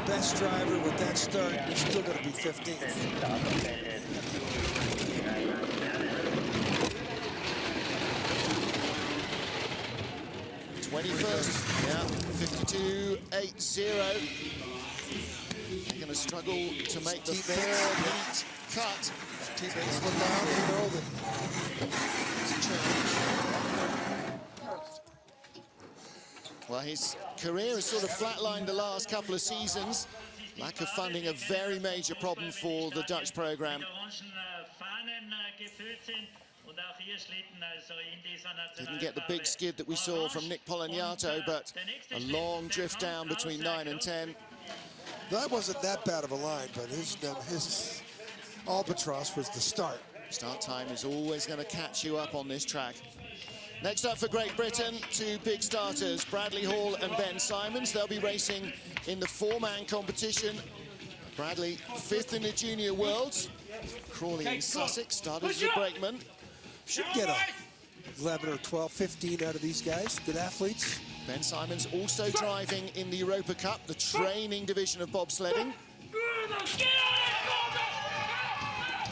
best driver with that start, you're still going to be 15th. 21st, yeah, 52.80. They're going to struggle to make the third heat cut. Teammates look down, they know that it's a challenge. Well, his career has sort of flatlined the last couple of seasons. Lack of funding, a very major problem for the Dutch program. Didn't get the big skid that we saw from Nick Polagnato, but a long drift down between 9 and 10. That wasn't that bad of a line, but his albatross was the start. Start time is always going to catch you up on this track. Next up for Great Britain, two big starters, Bradley Hall and Ben Simons. They'll be racing in the four-man competition. Bradley, 5th in the Junior Worlds. Crawley in Sussex, started as a brakeman. Should get a 11 or 12, 15 out of these guys, good athletes. Ben Simons also driving in the Europa Cup, the training division of bobsledding.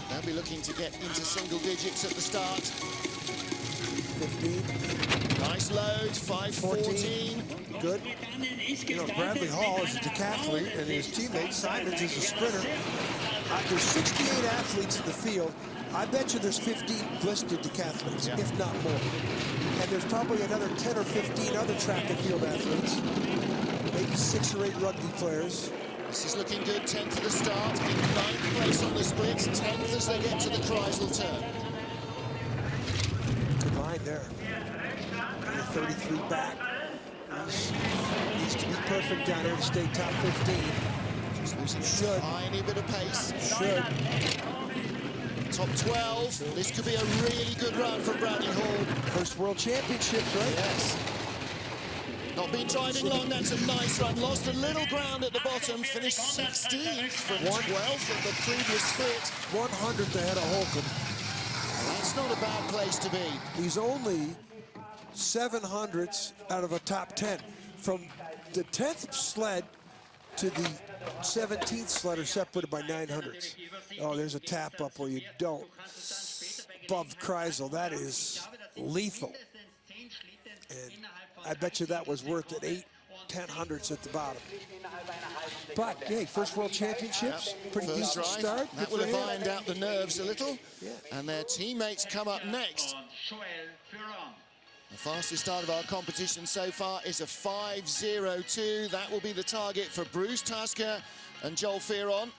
They'll be looking to get into single digits at the start. 15. Nice load, 5:14. Good. You know, Bradley Hall is a decathlete, and his teammate Simons is a sprinter. There's 68 athletes in the field. I bet you there's 15 listed decathletes, if not more. And there's probably another 10 or 15 other track and field athletes. Maybe 6 or 8 rugby players. This is looking good, 10th at the start, in 9th place on the splits, 10th as they get to the Kreisel turn. Good line there. 33 back. Needs to be perfect down here to stay top 15. Just losing a tiny bit of pace. Should. Top 12. This could be a really good run from Bradley Hall. First World Championships, right? Yes. Not been driving long, that's a nice run. Lost a little ground at the bottom, finished 16th from 12th at the previous split. 100th ahead of Holcomb. That's not a bad place to be. He's only 700ths out of a top 10. From the 10th sled to the 17th sled are separated by 900ths. Oh, there's a tap up where you don't. Above Kreisel, that is lethal. And I bet you that was worth at 8-10 hundredths at the bottom. But, hey, first World Championships, pretty First decent drive. start. That would have ironed out the nerves a little. And their teammates come up next. The fastest start of our competition so far is a 5:02. That will be the target for Bruce Tasker and Joel Fearon.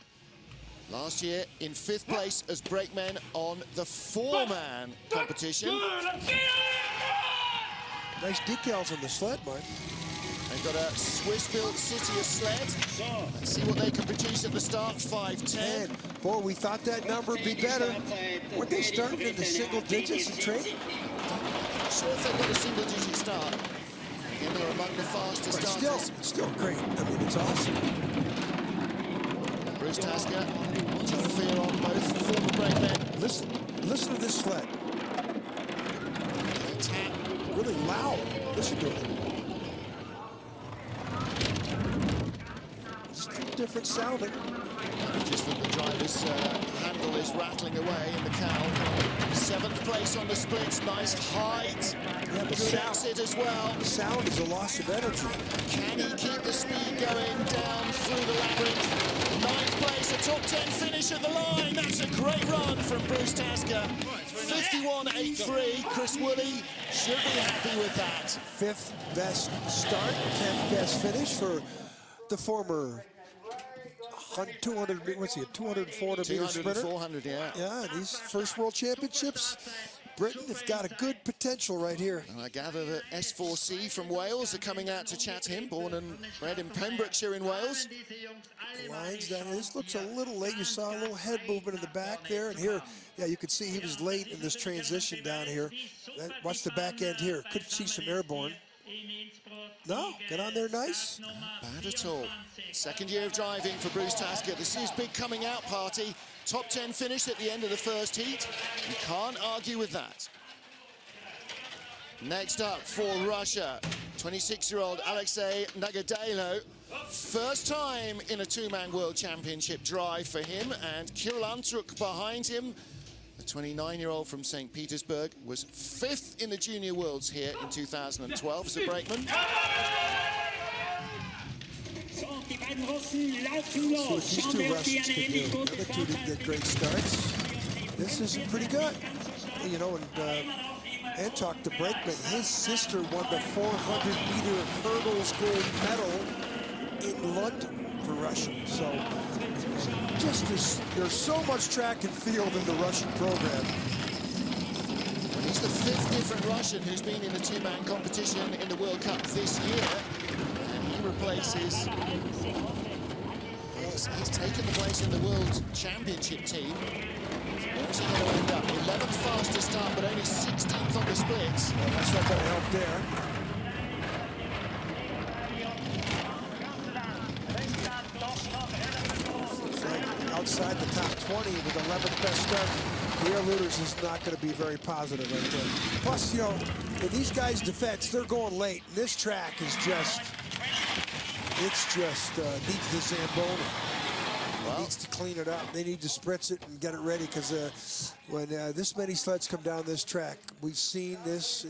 Last year in 5th place as brakemen on the four-man competition. Nice decals on the sled, Mike. They've got a Swiss-built City sled. Let's see what they can produce at the start, 5:10. Boy, we thought that number would be better. Weren't they starting in the single digits in training? Sure if they've got a single-digit start. Again, they're among the fastest But starters. still great. I mean, it's awesome. Bruce Tasker, Joel Fearon, both former brakemen. Listen to this sled. Tap. Really loud. Listen to it. It's different sounding. Just that the driver's handle is rattling away in the cowl. 7th place on the splits, nice height. Yeah, but Good exit as well. The sound is a loss of energy. Can he keep the speed going down through the labyrinth? 9th place, a top 10 finish at the line. That's a great run from Bruce Tasker. 51.83. Chris Woolley should be happy with that. 5th best start, 10th best finish for the former 200, what's he, 200, 400 meter 200 sprinter? 400, yeah. Yeah, and these first World Championships, Britain have got a good potential right here. And I gather that S4C from Wales are coming out to chat to him, born and bred in Pembrokeshire in Wales. The lines down here, this looks a little late. You saw a little head movement in the back there, and here, yeah, you could see he was late in this transition down here. Watch the back end here. Could see some airborne. No, get on there nice. Bad at all. Second year of driving for Bruce Tasker. This is big coming out party. Top 10 finish at the end of the first heat. You can't argue with that. Next up for Russia, 26-year-old Alexei Nagadalo. First time in a two-man World Championship drive for him, and Kirill Antruk behind him. The The 29-year-old from St. Petersburg was 5th in the Junior Worlds here in 2012 as a brakeman. These two Russians can do. The other two didn't get great starts. This is pretty good. You know, and talk to brakeman. His sister won the 400-meter hurdles gold medal in London for Russia. So there's so much track and field in the Russian program. He's the 5th different Russian who's been in the two-man competition in the World Cup this year. And he replaces... He's taken the place in the World Championship team. Where's he going to end up? 11th fastest start, but only 16th on the splits. Well, that's not going to help there. Outside the top 20 with 11th best start, the Air Looters is not going to be very positive right there. Plus, you know, in these guys' defense, they're going late. And this track is just, needs the Zamboni. Well, needs to clean it up. They need to spritz it and get it ready, because when this many sleds come down this track, we've seen this.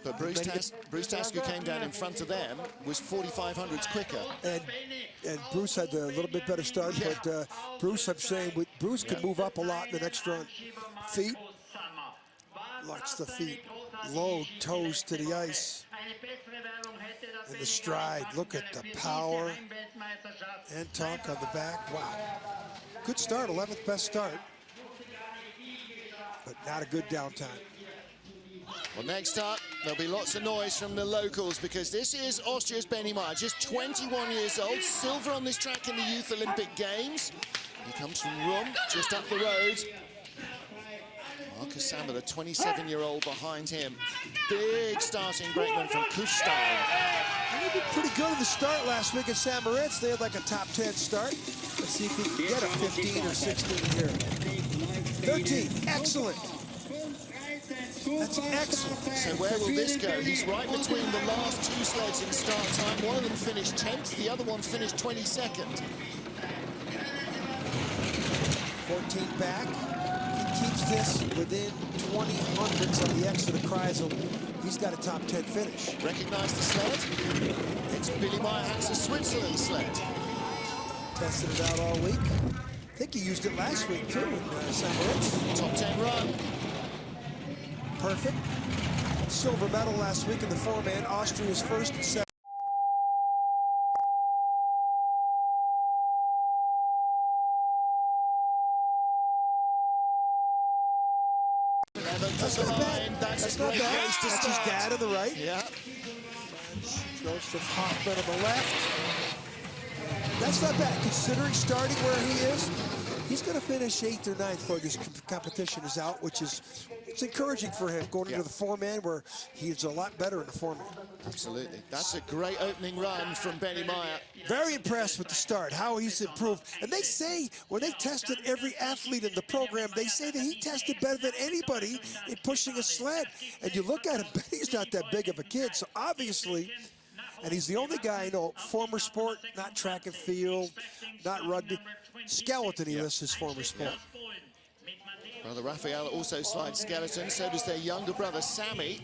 But Bruce Tasker came down in front of them, was 4,500s quicker. And Bruce had a little bit better start, yeah. But Bruce, I'm saying, Bruce can move up a lot in the next run. Feet, watch the feet, low toes to the ice. And the stride, look at the power. And talk on the back, wow. Good start, 11th best start. But not a good downtime. Well, next up, there'll be lots of noise from the locals, because this is Austria's Benny Meyer, just 21 years old, silver on this track in the Youth Olympic Games. He comes from Rum, just up the road. Marcus Sammer, the 27-year-old behind him. Big starting brakeman from Kufstein. He did pretty good in the start last week at Samoritz. They had like a top 10 start. Let's see if he can get a 15 or 16 here. 13, excellent. That's excellent. So where will this go? He's right between the last two sleds in start time. One of them finished 10th, the other one finished 22nd. 14 back. He keeps this within 20 hundredths of the exit of Kreisel. He's got a top 10 finish. Recognize the sled? It's Billy Meyerhans's Switzerland sled. Tested it out all week. I think he used it last week too in Samoritz. Top 10 run. Perfect. Silver medal last week in the four-man. Austria's first and second. That's not bad. That's not bad. That's his dad on the right. Yeah. Joseph Hoffman on the left. That's not bad, considering starting where he is. He's going to finish 8th or 9th before this competition is out, which is, it's encouraging for him going into the four-man, where he's a lot better in the four-man. Absolutely. That's a great opening run from Benny Meyer. Very impressed with the start, how he's improved. And they say, when they tested every athlete in the program, they say that he tested better than anybody in pushing a sled. And you look at him, Benny's not that big of a kid, so obviously, and he's the only guy I know, former sport, not track and field, not rugby. Skeleton, he lists his former sport. Brother Raphael also slides skeleton, so does their younger brother Sammy.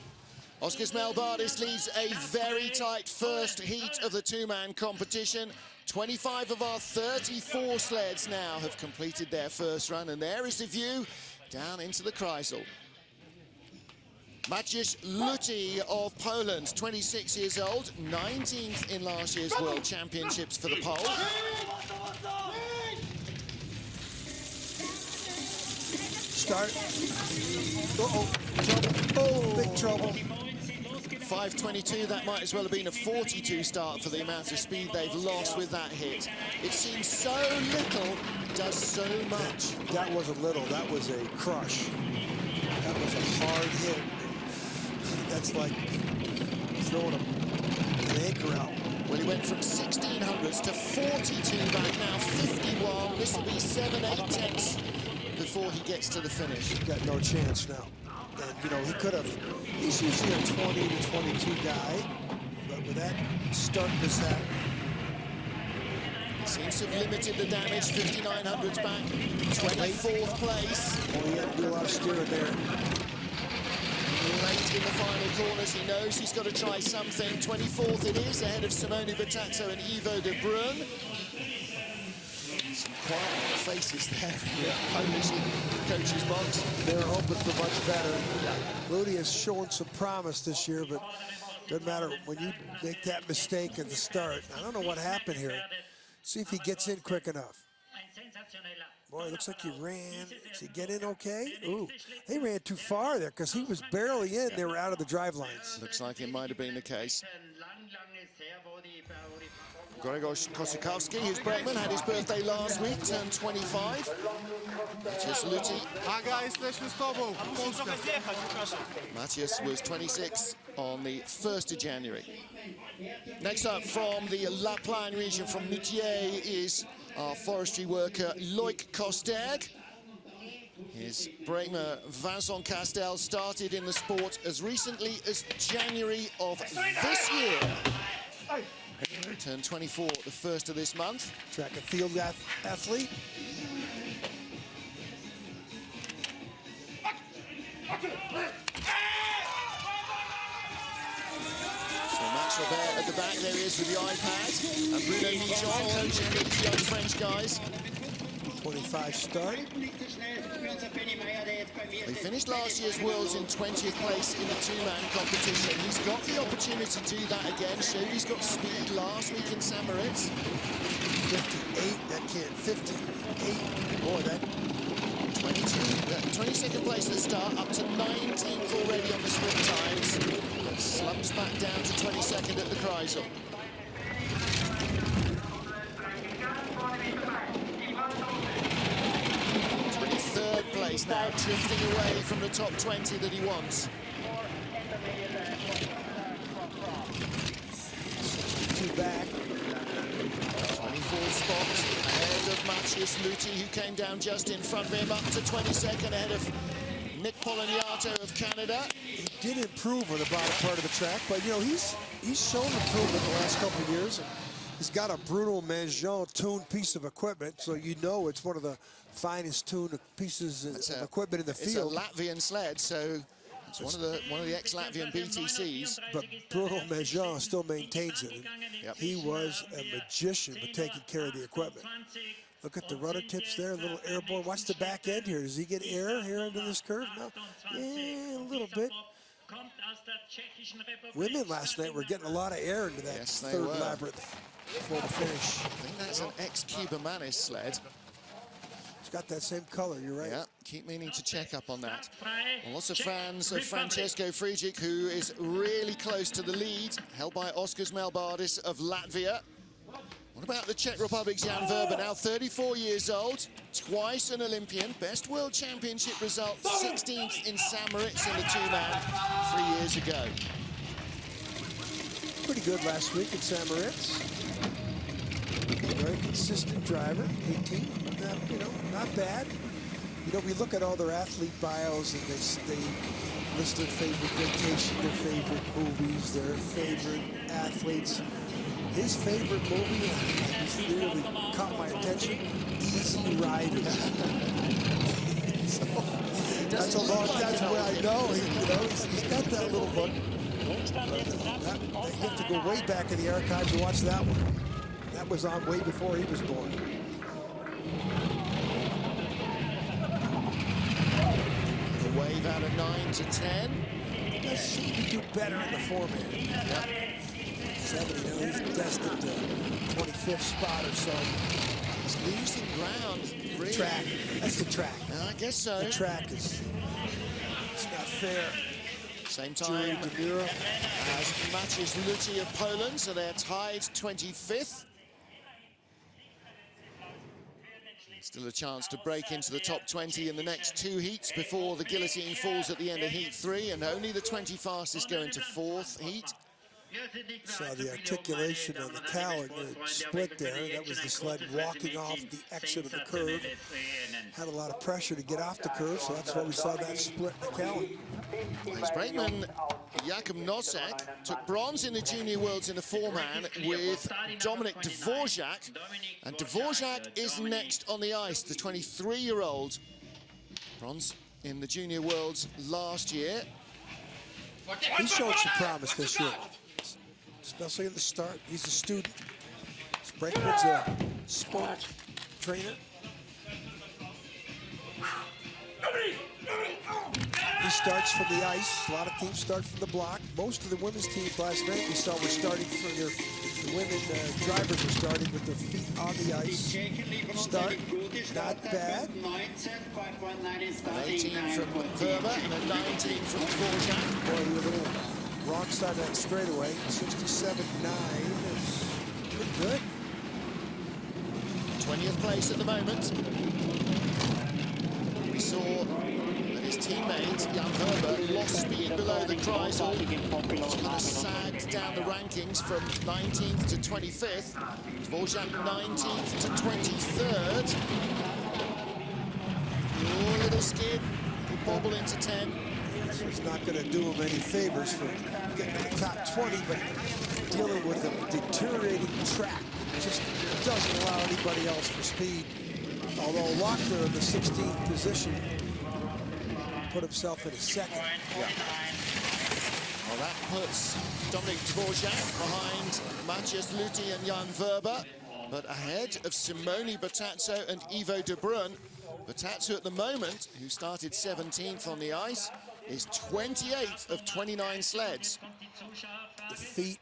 Oskars Melbardis leads a very tight first heat of the two-man competition. 25 of our 34 sleds now have completed their first run, and there is the view down into the Kreisel. Maciej Luty of Poland, 26 years old, 19th in last year's World Championships for the Pole. Start. Uh-oh, trouble. Oh, big trouble. 5:22, that might as well have been a 42 start for the amount of speed they've lost with that hit. It seems so little, does so much. That wasn't little, that was a crush. That was a hard hit. That's like throwing an anchor out. Well, he went from 1600s to 42 back now, 51. This will be 7-8 tenths before he gets to the finish. He's got no chance now. And, you know, he could have, he's usually a 20 to 22 guy, but with that start mishap. Seems to have limited the damage, 5,900s back, 24th place. Oh, he had to do a lot of steering there. Late in the final corners, he knows he's got to try something. 24th it is, ahead of Simone Bertazzo and Ivo de Bruyne. Some quiet faces there in the Polish coach's box. They're hoping for much better. Ludi has shown some promise this year, but doesn't matter when you make that mistake at the start. I don't know what happened here. See if he gets in quick enough. Boy, it looks like he ran. Does he get in okay? Ooh, they ran too far there because he was barely in. They were out of the drive lines. Looks like it might have been the case. Gregor Kosakowski, who's brakeman, had his birthday last week, turned 25. Matthias Luthi. Matthias was 26 on the 1st of January. Next up from the Lapland region, from Moutier, is our forestry worker Loic Kosterg. His brakeman Vincent Castel started in the sport as recently as January of this year. Turned 24 the 1st of this month. Track and field athlete. So Max Robert at the back, there he is with the iPad. And Bruno Michon coaching the young French guys. 25 start. He finished last year's Worlds in 20th place in the two-man competition. He's got the opportunity to do that again. Showed he's got speed last week in St. Moritz. 58, that kid, 58. Boy, that 22nd place at the start, up to 19th already on the sprint times. But slumps back down to 22nd at the Kreisel. 23rd place now, drifting away from the top 20 that he wants. 2 back. 24th spot ahead of Matthias Luthi, who came down just in front of him, up to 22nd ahead of Nick Poloniato of Canada. He did improve on the bottom part of the track, but you know, he's shown improvement the last couple of years. And he's got a Bruno Mangion tuned piece of equipment, so you know it's one of the finest tuned pieces of equipment in the field. It's a Latvian sled, so it's one of the ex-Latvian BTCs. But Bruno Mangion still maintains it. Yep. He was a magician with taking care of the equipment. Look at the rudder tips there, a little airborne. Watch the back end here. Does he get air here into this curve? No. Yeah, a little bit. Women last night were getting a lot of air into that third labyrinth before the finish. I think that's an ex-Cuba Manis sled. It's got that same color, you're right. Yeah, keep meaning to check up on that. And lots of fans of Francesco Frigic, who is really close to the lead, held by Oskars Melbardis of Latvia. What about the Czech Republic's Jan Verba, now 34 years old, twice an Olympian, best world championship result, 16th in St. Moritz in the two-man 3 years ago. Pretty good last week in St. Moritz. Very consistent driver, 18, not bad. You know, we look at all their athlete bios and they list their favorite vacation, their favorite movies, their favorite athletes. His favorite movie, has really caught my attention, Easy Rider. So, that's a long time where I know, he's got that little book. You have to go way back in the archives to watch that one. That was on way before he was born. The wave out of 9 to 10. He does seem to do better in the format. Yep. 70, now he's destined to 25th spot or so. He's losing ground, really. Track, that's the track. I guess so. The track is, it's not fair. Same time Demura as Matthias Luthi of Poland, so they're tied 25th. Still a chance to break into the top 20 in the next 2 heats before the guillotine falls at the end of heat 3, and only the 20 fastest go into 4th heat. Saw the articulation on the cowling split there. That was the sled walking off the exit of the curve. Had a lot of pressure to get off the curve, so that's why we saw that split in the cowling. His brakeman Jakub Nosek took bronze in the Junior Worlds in the four-man with Dominik Dvorak. And Dvorak is next on the ice, the 23-year-old. Bronze in the Junior Worlds last year. He showed some promise this year, especially in the start. He's a student. Brakeman's a sport trainer. He starts from the ice. A lot of teams start from the block. Most of the women's teams last night we saw were starting from the women drivers were starting with their feet on the ice. Start, not bad. 18 from Verba and a 19 from Dvorak. Boy, he was a little wrong side of that straightaway. 67.9 is pretty good. 20th place at the moment. We saw that his teammate, Jan Verba, lost speed below the Kreisel. He's kind of sagged down the rankings from 19th to 25th. Dvorak 19th to 23rd. Oh, little skid, will bobble into 10. It's not going to do him any favors for getting to the top 20, but dealing with a deteriorating track. Just doesn't allow anybody else for speed. Although Lochner in the 16th position put himself in a second. Yeah. Well, that puts Dominik Dvorak behind Matthias Luthi and Jan Verba, but ahead of Simone Bertazzo and Ivo De Bruyne. Bertazzo at the moment, who started 17th on the ice, is 28th of 29 sleds. The feet,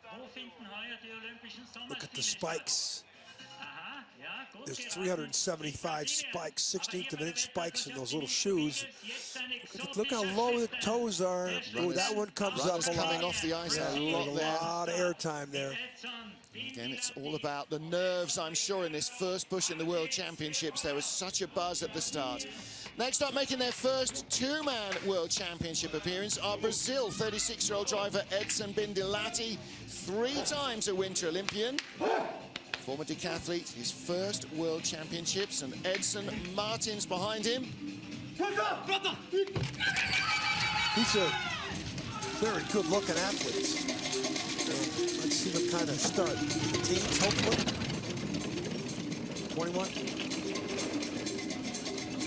look at the spikes. There's 375 spikes, 16th of an inch spikes in those little shoes. Look how low the toes are. Oh, that one comes up a lot. Coming off the ice a lot of air time there. Again, it's all about the nerves, I'm sure, in this first push in the World Championships. There was such a buzz at the start. Next up, making their first two-man World Championship appearance are Brazil, 36-year-old driver Edson Bindelati, 3 times a Winter Olympian. Former decathlete, his first World Championships, and Edson Martins behind him. He's a very good-looking athlete. And let's see what kind of start. Teams, hopefully. 21.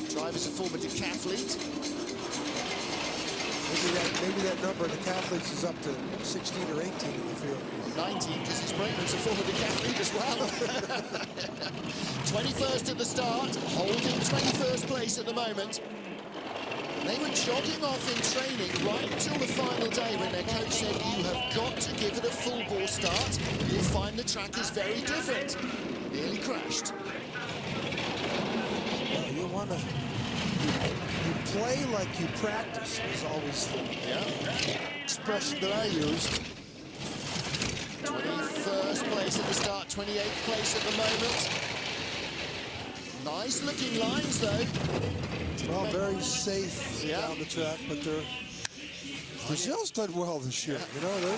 Driver's a former decathlete. Maybe that number of decathletes is up to 16 or 18 in the field. 19, because his brakeman's a former decathlete as well. 21st at the start, holding 21st place at the moment. And they were jogging off in training right until the final day when their coach said, you have got to give it a full bore start. You'll find the track is very different. Nearly crashed. Well, you want to play like you practice is always the expression that I used. 21st place at the start, 28th place at the moment. Nice looking lines though. Well, very safe down the track, but Brazil's done well this year. You know,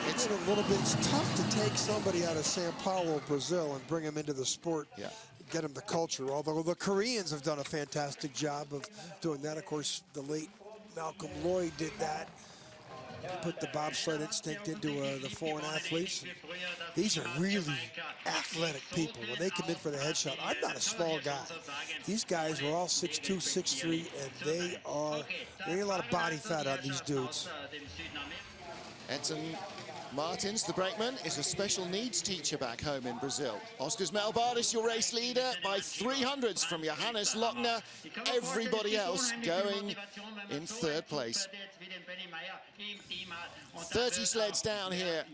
it's a little bit. It's tough to take somebody out of Sao Paulo, Brazil, and bring them into the sport. Yeah. Get them the culture. Although the Koreans have done a fantastic job of doing that. Of course, the late Malcolm Lloyd did that. Put the bobsled instinct into the foreign athletes. These are really athletic people. When they come in for the headshot, I'm not a small guy. These guys were all 6'2", 6'3", and there ain't a lot of body fat on these dudes. Edson Martins, the brakeman, is a special needs teacher back home in Brazil. Oscars Melbardis, your race leader, by 300s from Johannes Lochner. Everybody else going in 3rd place. 30 sleds down here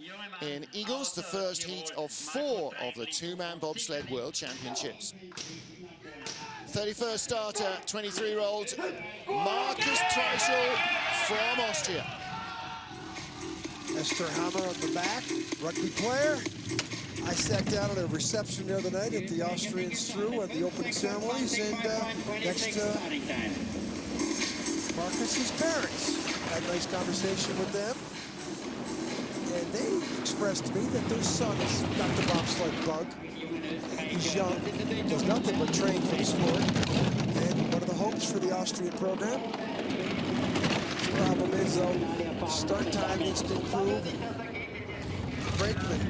in Igls, the first heat of 4 of the two-man bobsled World Championships. 31st starter, 23-year-old Markus Treischl from Austria. Esther Hammer on the back, rugby player. I sat down at a reception the other night at the Austrians through at the opening ceremonies, and next to Marcus's parents. Had a nice conversation with them, and they expressed to me that their son has got the bobsled bug. He's young, does nothing but train for the sport, and one of the hopes for the Austrian program. The problem is, though, Start time needs to improve. Brakeman,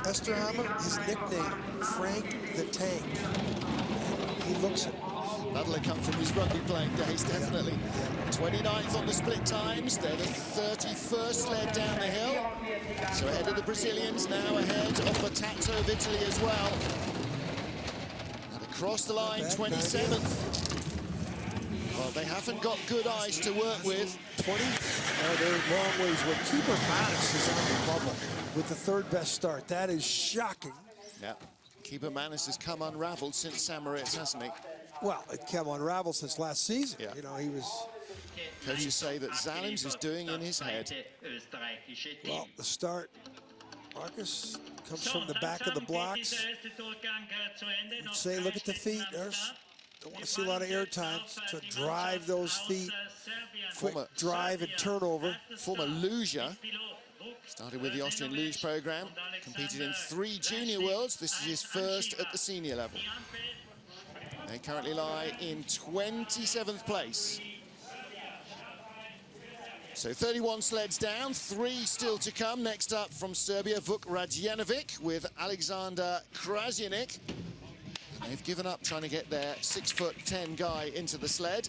Esterhammer, his nickname, Frank the Tank. He looks it. That'll have come from his rugby playing days, definitely. 29th on the split times. They're the 31st sled down the hill. So ahead of the Brazilians, now ahead of the Tato of Italy as well. And across the line, 27th. Well, they haven't got good eyes to work with. 20? Oh, they're long ways where Keeper Mattis is on the bubble with the third best start. That is shocking. Yeah, Keeper Mattis has come unraveled since St. Moritz, hasn't he? Well, it came unraveled since last season. Yeah. You know, he was... Coaches say that Zalims is doing in his head. Well, the start, Marcus comes from the back of the blocks. Let's say, look at the feet. Don't want to see a lot of air time to drive those feet. Quick drive and turnover. Former luger. Started with the Austrian luge program. Competed in 3 junior worlds. This is his first at the senior level. They currently lie in 27th place. So 31 sleds down, 3 still to come. Next up from Serbia, Vuk Radjanovic with Alexander Krasniqi. They've given up trying to get their 6'10" guy into the sled.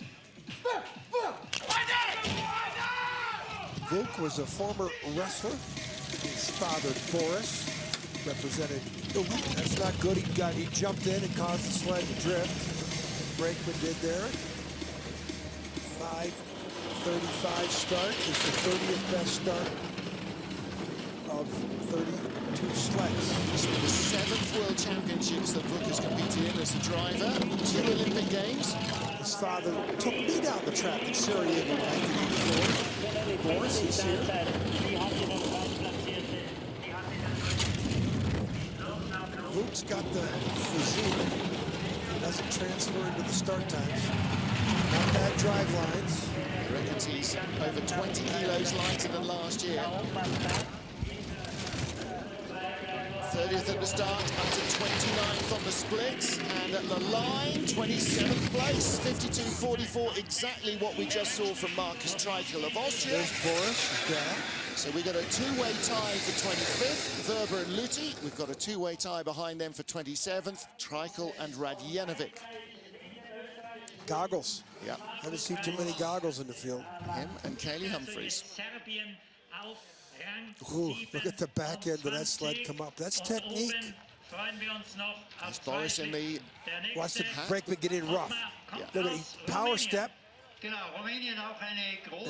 Vuk was a former wrestler. His father, Boris, represented. Oh, that's not good. He jumped in and caused the sled to drift. Brakeman did there. 5:35 start is the 30th best start of 32 sleds. This is the 7th World Championships that Vuk has competed in as a driver. 2 Olympic Games. His father took me down the track in Sarajevo in 1984. Boris is here. Vuk's got the physique. It doesn't transfer into the start times. Not bad drive lines. He reckons he's over 20 kilos lighter than last year. 30th at the start, up to 29th on the splits, and at the line, 27th place, 52.44, exactly what we just saw from Marcus Treichel of Austria. There's Boris, his dad. So we got a 2-way tie for 25th, Verber and Luthi. We've got a 2-way tie behind them for 27th, Treichel and Radjanovic. Goggles. Yeah. Haven't seen too many goggles in the field. Him and Kaylee Humphries. Ooh, look at the back end of that sled come up. That's technique. There's Boris in the... Watch the brakeman get in rough. Yeah. Look at power step. And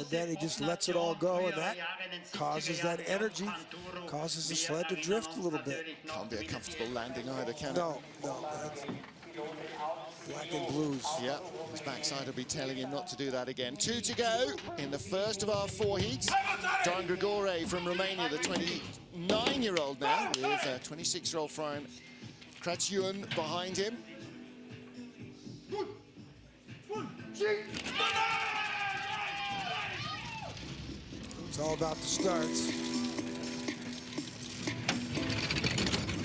then he just lets it all go, and that causes that energy, causes the sled to drift a little bit. Can't be a comfortable landing either, can it? No, that's black and blues. Yeah, his backside will be telling him not to do that again. 2 to go in the first of our 4 heats. Doran Grigore from Romania, the 29-year-old now, with 26-year-old Brian Kratjun behind him. It's all about the starts.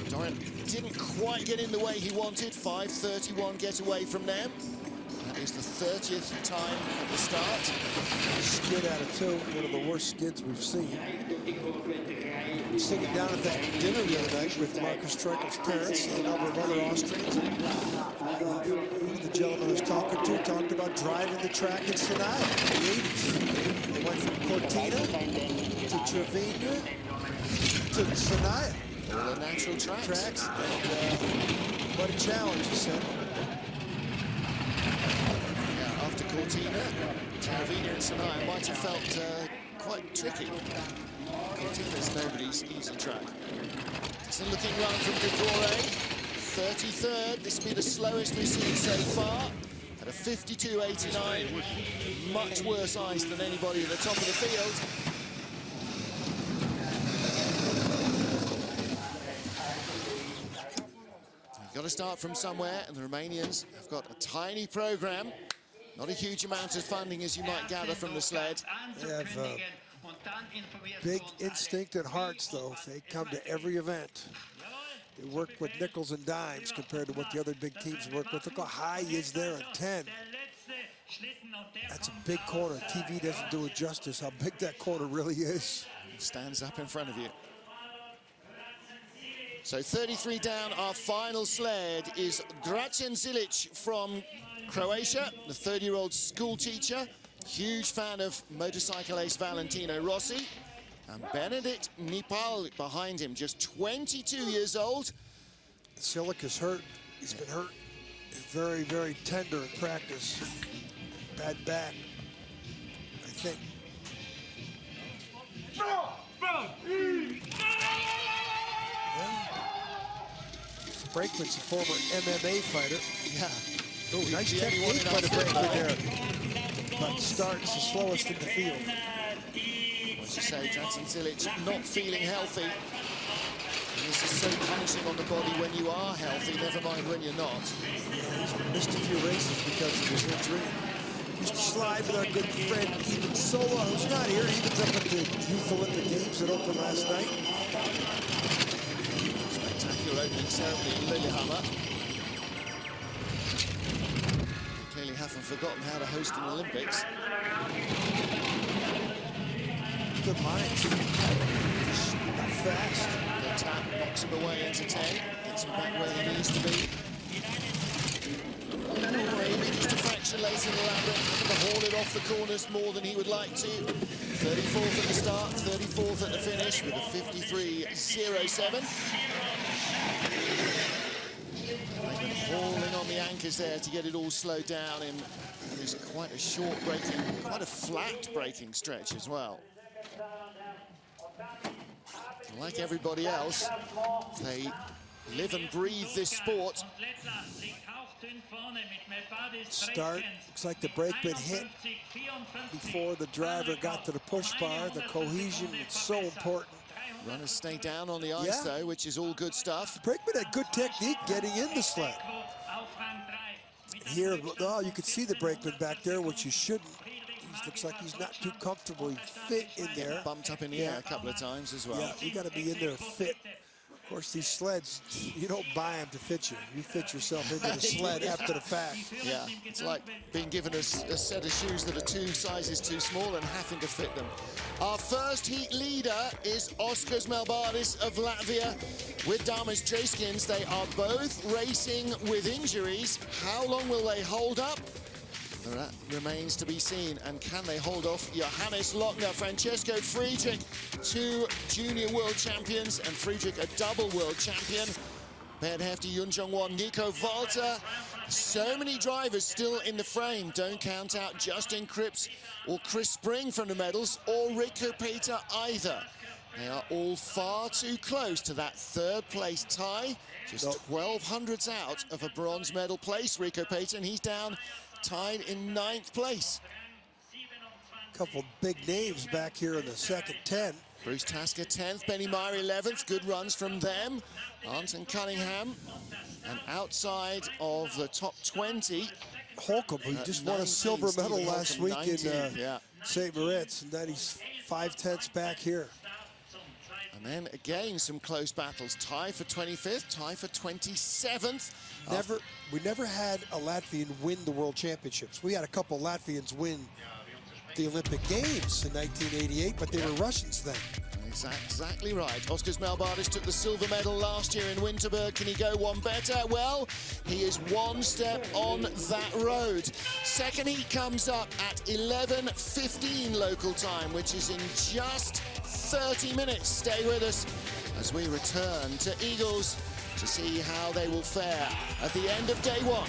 Doran didn't quite get in the way he wanted. 5:31 get away from them. That is the 30th time at the start. Skid out of 2, one of the worst skids we've seen. Sitting down at that dinner the other night with Marcus Treichel's parents and a number of other Austrians. The gentleman I was talking to talked about driving the track in Sinai in the 80s. They went from Cortina to Trevina to Sinai. All the natural tracks. And, what a challenge, he said. Yeah, after Cortina, Taravina and Sinai might have felt quite tricky. Cortina's nobody's easy track. It's a looking run from Grigore. 33rd, this will be the slowest we've seen so far. At a 52.89, much worse ice than anybody at the top of the field. You've got to start from somewhere, and the Romanians have got a tiny program. Not a huge amount of funding, as you might gather from the sled. They have big instinct and hearts, though. They come to every event. They work with nickels and dimes compared to what the other big teams work with. Look how high he is there at 10. That's a big corner. TV doesn't do it justice how big that corner really is. Stands up in front of you. So 33 down, our final sled is Dragan Zilic from Croatia, the 30-year-old school teacher, huge fan of motorcycle ace Valentino Rossi, and Benedict Nipal behind him, just 22 years old. Zilic is hurt. He's been hurt. He's very, very tender in practice. Bad back, I think. Brakeman's a former MMA fighter. Yeah. Oh, nice technique by the Brakeman there. But starts the slowest in the field. As you say, Dragan Zilic not feeling healthy. And this is so punishing on the body when you are healthy, never mind when you're not. Yeah, he's missed a few races because of his injury. Used to slide with our good friend Even Sola, who's not here. Even's up at the Youth Olympic Games that opened last night. Spectacular opening ceremony in Lillehammer. Clearly haven't forgotten how to host an Olympics. Good minds. Just not fast. The tap knocks him away into 10. Gets him back where he needs to be. Maybe just a fraction late in the labyrinth, to haul it off the corners more than he would like to. 34th at the start, 34th at the finish with a 53.07. Hauling on the anchors there to get it all slowed down in this quite a short braking, quite a flat braking stretch as well. Like everybody else, they live and breathe this sport. Start, looks like the brakeman hit before the driver got to the push bar. The cohesion is so important. Runners stay down on the ice though, which is all good stuff. Brakeman had good technique getting in the sled. Here, oh, you can see the brakeman back there, which you shouldn't. He looks like he's not too comfortable. He fit in there. Bumped up in the air a couple of times as well. Yeah, you got to be in there fit. Of course, these sleds, you don't buy them to fit you. You fit yourself into the sled after the fact. Yeah, it's like being given a set of shoes that are 2 sizes too small and having to fit them. Our first heat leader is Oskars Melbardis of Latvia with Damas Jaiskins. They are both racing with injuries. How long will they hold up? That remains to be seen. And can they hold off Johannes Lochner, Francesco Friedrich, 2 junior world champions, and Friedrich a double world champion. Bad Hefty, Yun Jong-won, Nico Walter. So many drivers still in the frame. Don't count out Justin Cripps or Chris Spring from the medals, or Rico Peter either. They are all far too close to that 3rd place tie. Just 12 hundredths out of a bronze medal place, Rico Peter, and he's down tied in 9th place. Couple big names back here in the second 10. Bruce Tasker 10th, Benny Meyer 11th. Good runs from them. Anton Cunningham. And outside of the top 20, Holcomb, who just won a silver medal last week in St. Moritz, and then he's 5/10 back here. And then again, some close battles. Tie for 25th, tie for 27th. We never had a Latvian win the World Championships. We had a couple Latvians win the Olympic Games in 1988, but they were Russians then. Exactly right. Oskars Melbardis took the silver medal last year in Winterberg. Can he go one better? Well, he is 1 step on that road. Second heat comes up at 11:15 local time, which is in just 30 minutes. Stay with us as we return to Igls to see how they will fare at the end of day 1.